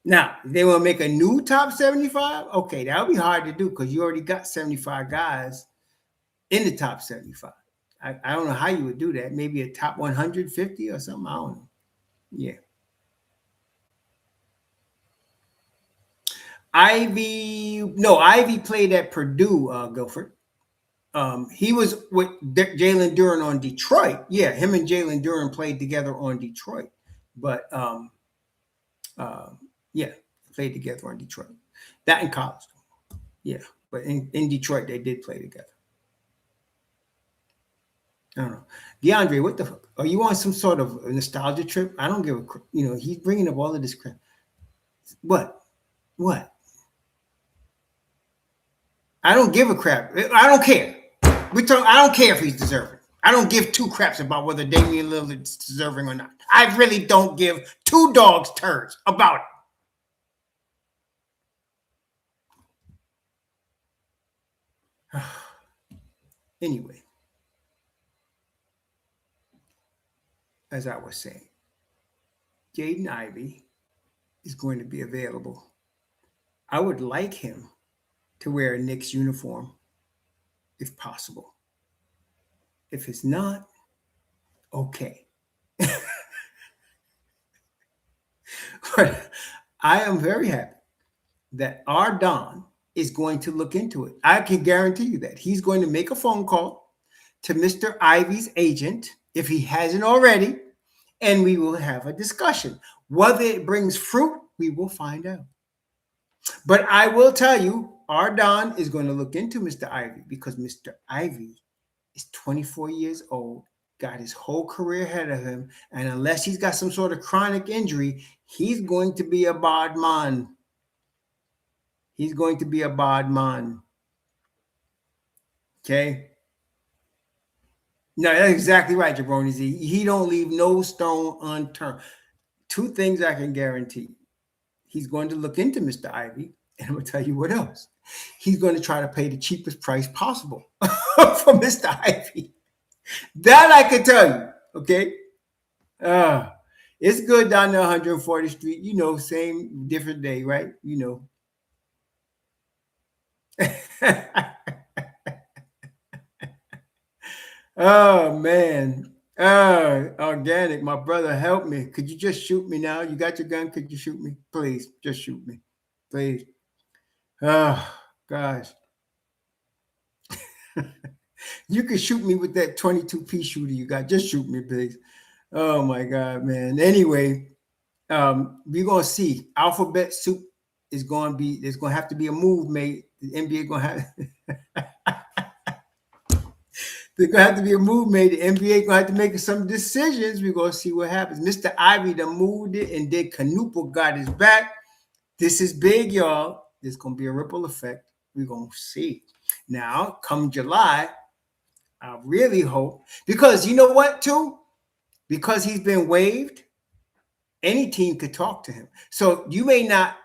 Now, if they want to make a new top 75, okay, that'll be hard to do because you already got 75 guys in the top 75. I don't know how you would do that. Maybe a top 150 or something. I don't know. Yeah. Ivy played at Purdue, Guilford. He was with Jalen Duren on Detroit. Yeah, him and Jalen Duren played together on Detroit. But yeah, played together on Detroit. That in college. Yeah, but in Detroit they did play together. I don't know. DeAndre, what the fuck? Are you on some sort of nostalgia trip? I don't give a he's bringing up all of this crap. What? I don't give a crap. I don't care. I don't care if he's deserving. I don't give two craps about whether Damian Lillard's deserving or not. I really don't give two dogs turds about it. Anyway, as I was saying, Jaden Ivey is going to be available. I would like him to wear a Knicks uniform if possible. If it's not, Okay. But I am very happy that our Don is going to look into it. I can guarantee you that he's going to make a phone call to Mr. Ivey's agent if he hasn't already, and we will have a discussion. Whether it brings fruit, we will find out. But I will tell you, our Don is going to look into Mr. Ivey because Mr. Ivey is 24 years old, got his whole career ahead of him, and unless he's got some sort of chronic injury, he's going to be a bad man. He's going to be a bad man. Okay? No, that's exactly right, Jabronis. He don't leave no stone unturned. Two things I can guarantee. He's going to look into Mr. Ivey, and I'm going to tell you what else. He's going to try to pay the cheapest price possible for Mr. Ivey. That I can tell you, okay? It's good down there 140th Street. You know, same, different day, right? You know. Oh, man. Organic, my brother, help me. Could you just shoot me now? You got your gun? Could you shoot me? Please, just shoot me. Please. Oh, gosh. You can shoot me with that 22p shooter you got. Just shoot me, please. Oh, my God, man. Anyway, we're going to see. Alphabet soup is going to be, there's going to have to be a move made. The NBA going to have... There's going to have to be a move made. The NBA going to have to make some decisions. We're going to see what happens. Mr. Ivey done moved it, and then Kon Knueppel got his back. This is big, y'all. There's going to be a ripple effect. We're going to see. Now, come July, I really hope. Because you know what, too? Because he's been waived, any team could talk to him. So you may not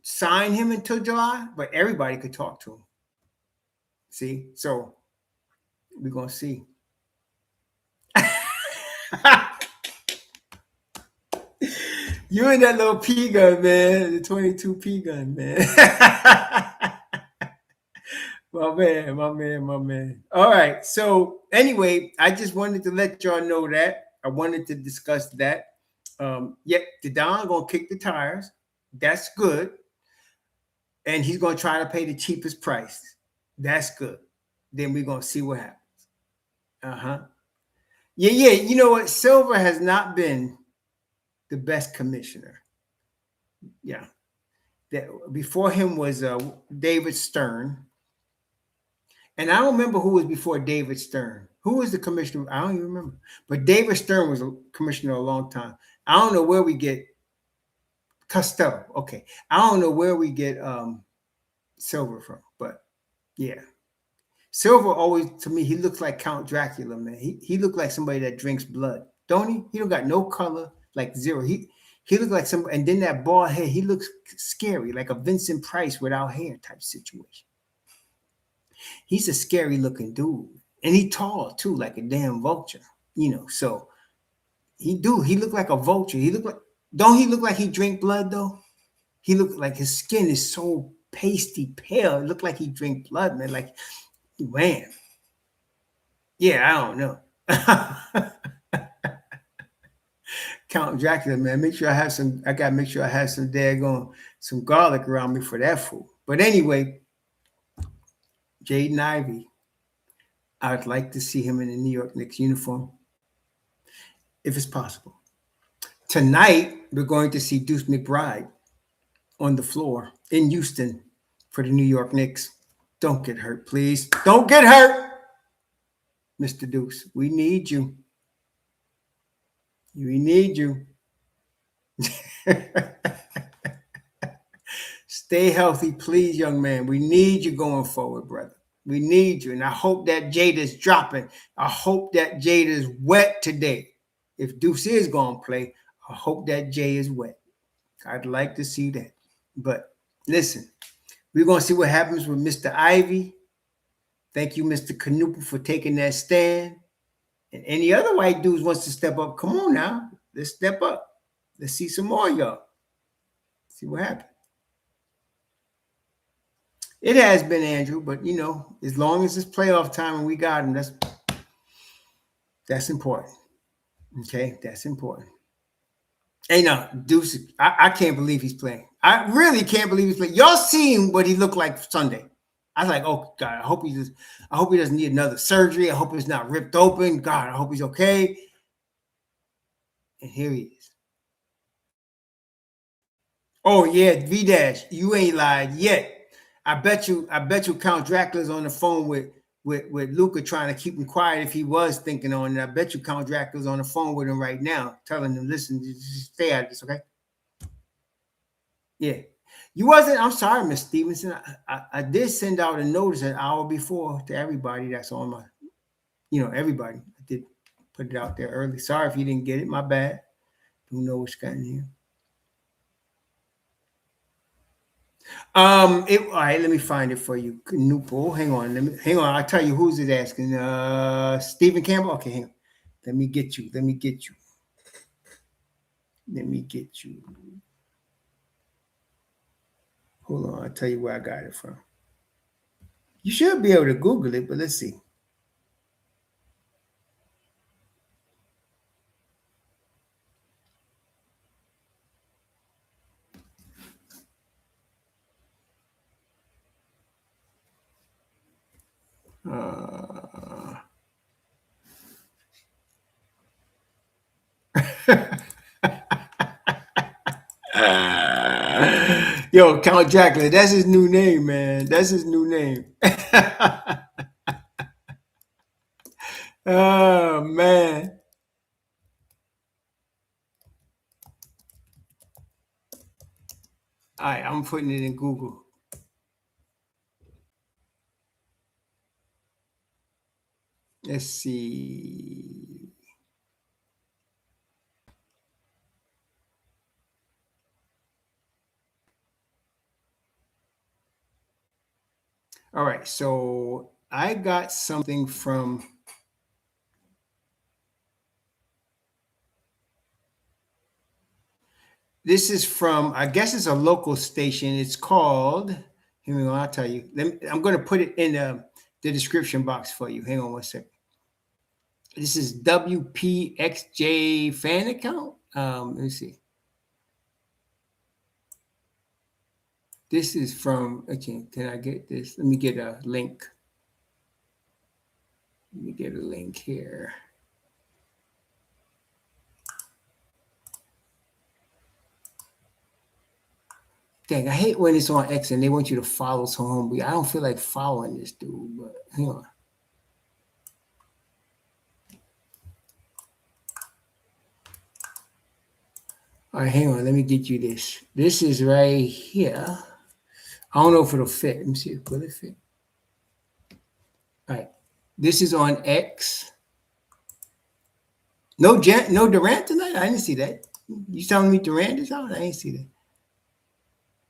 sign him until July, but everybody could talk to him. See? So... we're going to see. You and that little P gun, man. The 22P gun, man. my man. All right. So anyway, I just wanted to let y'all know that. I wanted to discuss that. The Don going to kick the tires. That's good. And he's going to try to pay the cheapest price. That's good. Then we're going to see what happens. Yeah. You know what? Silver has not been the best commissioner. Yeah. Before him was David Stern. And I don't remember who was before David Stern. Who was the commissioner? I don't even remember. But David Stern was a commissioner a long time. I don't know where we get Costello. Okay. I don't know where we get Silver from. But yeah. Silver always, to me, he looks like Count Dracula, man. He looked like somebody that drinks blood, don't he? He don't got no color, like zero. He looked like somebody, and then that bald head, he looks scary, like a Vincent Price without hair type situation. He's a scary looking dude, and he tall too, like a damn vulture, you know. So he looked like a vulture. Don't he look like he drink blood though? He looked like his skin is so pasty pale. It looked like he drink blood, man. Like. Man, yeah, I don't know. Count Dracula, man. Make sure I have some. I gotta make sure I have some daggone some garlic around me for that food. But anyway, Jaden Ivey. I'd like to see him in the New York Knicks uniform, if it's possible. Tonight, we're going to see Deuce McBride on the floor in Houston for the New York Knicks. Don't get hurt, please. Don't get hurt, Mr. Deuce. We need you. We need you. Stay healthy, please, young man. We need you going forward, brother. We need you. And I hope that Jade is dropping. I hope that Jade is wet today. If Deuce is going to play, I hope that Jay is wet. I'd like to see that. But listen. We're going to see what happens with Mr. Ivey. Thank you, Mr. Kon Knueppel, for taking that stand. And any other white dudes wants to step up, come on now. Let's step up. Let's see some more, y'all. See what happens. It has been, Andrew, but, you know, as long as it's playoff time and we got him, that's important. Okay, that's important. Hey, no, Deuce, I can't believe he's playing. I really can't believe he's playing. Y'all seen what he looked like Sunday. I was like, oh God, I hope he doesn't need another surgery. I hope it's not ripped open. God, I hope he's okay. And here he is. Oh yeah, V Dash, you ain't lied yet. I bet you Count Dracula's on the phone with Luca trying to keep him quiet if he was thinking on it. I bet you Count Dracula's on the phone with him right now, telling him, listen, just stay out of this, okay? Yeah. You wasn't, I'm sorry, Miss Stevenson. I did send out a notice an hour before to everybody that's on my, everybody. I did put it out there early. Sorry if you didn't get it. My bad. Who knows what's got in here? All right, let me find it for you. Knueppel. Hang on. I'll tell you who's it asking. Stephen Campbell. Okay, hang on. Let me get you. Hold on, I'll tell you where I got it from. You should be able to Google it, but let's see. Yo, Count Dracula, that's his new name, man. That's his new name. Oh man. All right, I'm putting it in Google. Let's see. All right, so I got something from this is from, I guess it's a local station. It's called, here we go, I'll tell you. I'm going to put it in the description box for you. Hang on one second. This is WPXJ fan account. Let me see. This is from, okay, can I get this? Let me get a link. Let me get a link here. Dang, I hate when it's on X and they want you to follow someone. I don't feel like following this dude, but hang on. All right, hang on. Let me get you this. This is right here. I don't know if it'll fit. Let me see. Will it fit? All right. This is on X. No Durant tonight? I didn't see that. You telling me Durant is out? I didn't see that.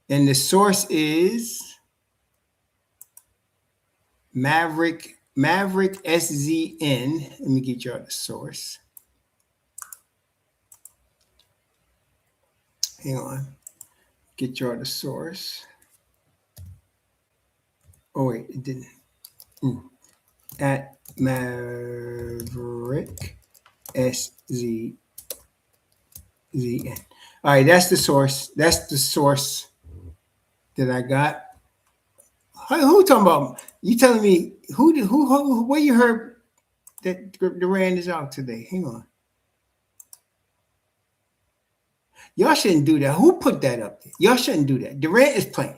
And the source is Maverick SZN. Let me get you all the source. Hang on. Get you all the source. Oh, wait, it didn't. At Maverick SZN. All right, that's the source. That's the source that I got. Who talking about? You telling me who where you heard that Durant is out today? Hang on. Y'all shouldn't do that. Who put that up there? Y'all shouldn't do that. Durant is playing.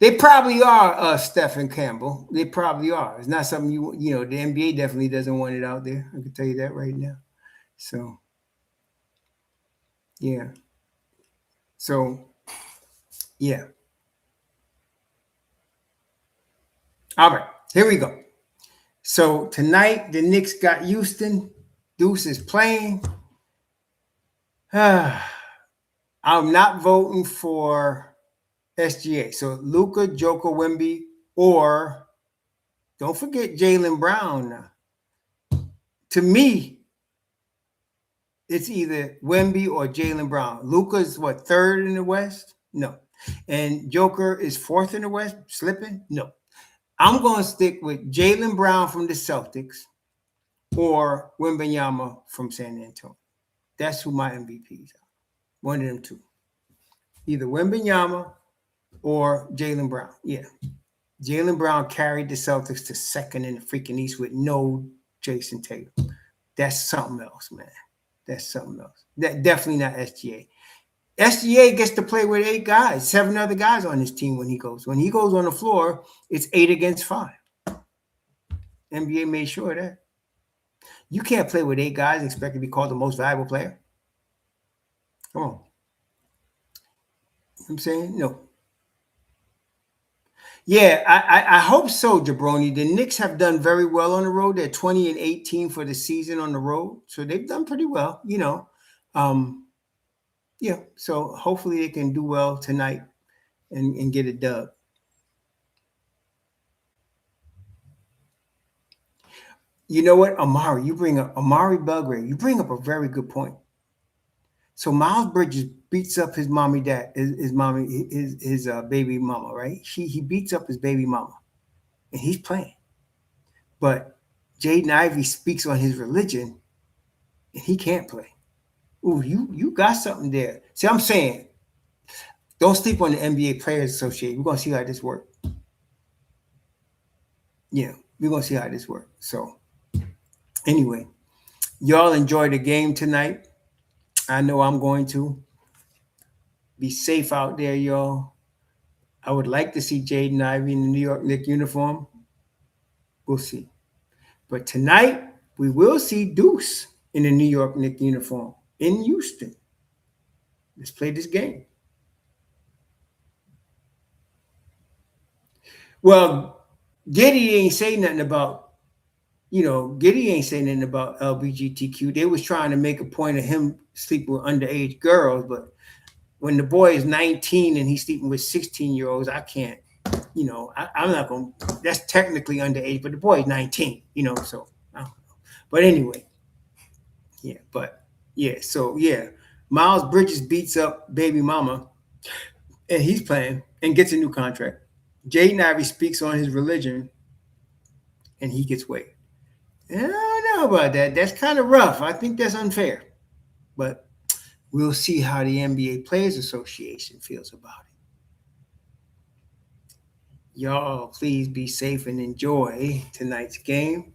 They probably are, Stephen Campbell. They probably are. It's not something the NBA definitely doesn't want it out there. I can tell you that right now. So, yeah. So, yeah. All right, here we go. So tonight the Knicks got Houston. Deuce is playing. I'm not voting for SGA. So Luka, Joker, Wemby, or don't forget Jaylen Brown. To me, it's either Wemby or Jaylen Brown. Luka's what, third in the West? No. And Joker is fourth in the West, slipping? No. I'm going to stick with Jaylen Brown from the Celtics or Wembanyama from San Antonio. That's who my MVPs are. One of them two. Either Wembanyama or Jaylen Brown. Yeah. Jaylen Brown carried the Celtics to second in the freaking East with no Jason Tatum. That's something else, man. That's something else. That definitely not SGA. SGA gets to play with 8 guys, 7 other guys on his team when he goes. When he goes on the floor, it's 8 against 5. NBA made sure of that. You can't play with 8 guys and expect to be called the most valuable player. Come on. You know what I'm saying? No. Yeah, I hope so, Jabroni. The Knicks have done very well on the road. They're 20-18 for the season on the road. So they've done pretty well, you know. Yeah, so hopefully they can do well tonight and get a dub. You know what, Amari, you bring up Amari Belgrade. You bring up a very good point. So Miles Bridges beats up his mommy, dad, his mommy, his baby mama, right? He beats up his baby mama, and he's playing. But Jaden Ivey speaks on his religion, and he can't play. Ooh, you got something there. See, I'm saying, don't sleep on the NBA Players Association. We're gonna see how this works. Yeah, we're gonna see how this works. So anyway, y'all enjoy the game tonight. I know I'm going to. Be safe out there, y'all. I would like to see Jaden Ivey in the New York Knicks uniform. We'll see. But tonight, we will see Deuce in the New York Knicks uniform in Houston. Let's play this game. Well, Giddy ain't say nothing about, Giddy ain't saying nothing about LBGTQ. They was trying to make a point of him sleeping with underage girls, but when the boy is 19 and he's sleeping with 16-year-olds, I can't, I'm not going to, that's technically underage, but the boy is 19, so I don't know. But anyway, Miles Bridges beats up baby mama and he's playing and gets a new contract. Jaden Ivey speaks on his religion and he gets waived. I don't know about that. That's kind of rough. I think that's unfair. But we'll see how the NBA Players Association feels about it. Y'all, please be safe and enjoy tonight's game.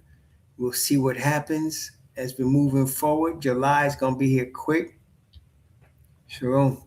We'll see what happens as we're moving forward. July is going to be here quick. Shalom.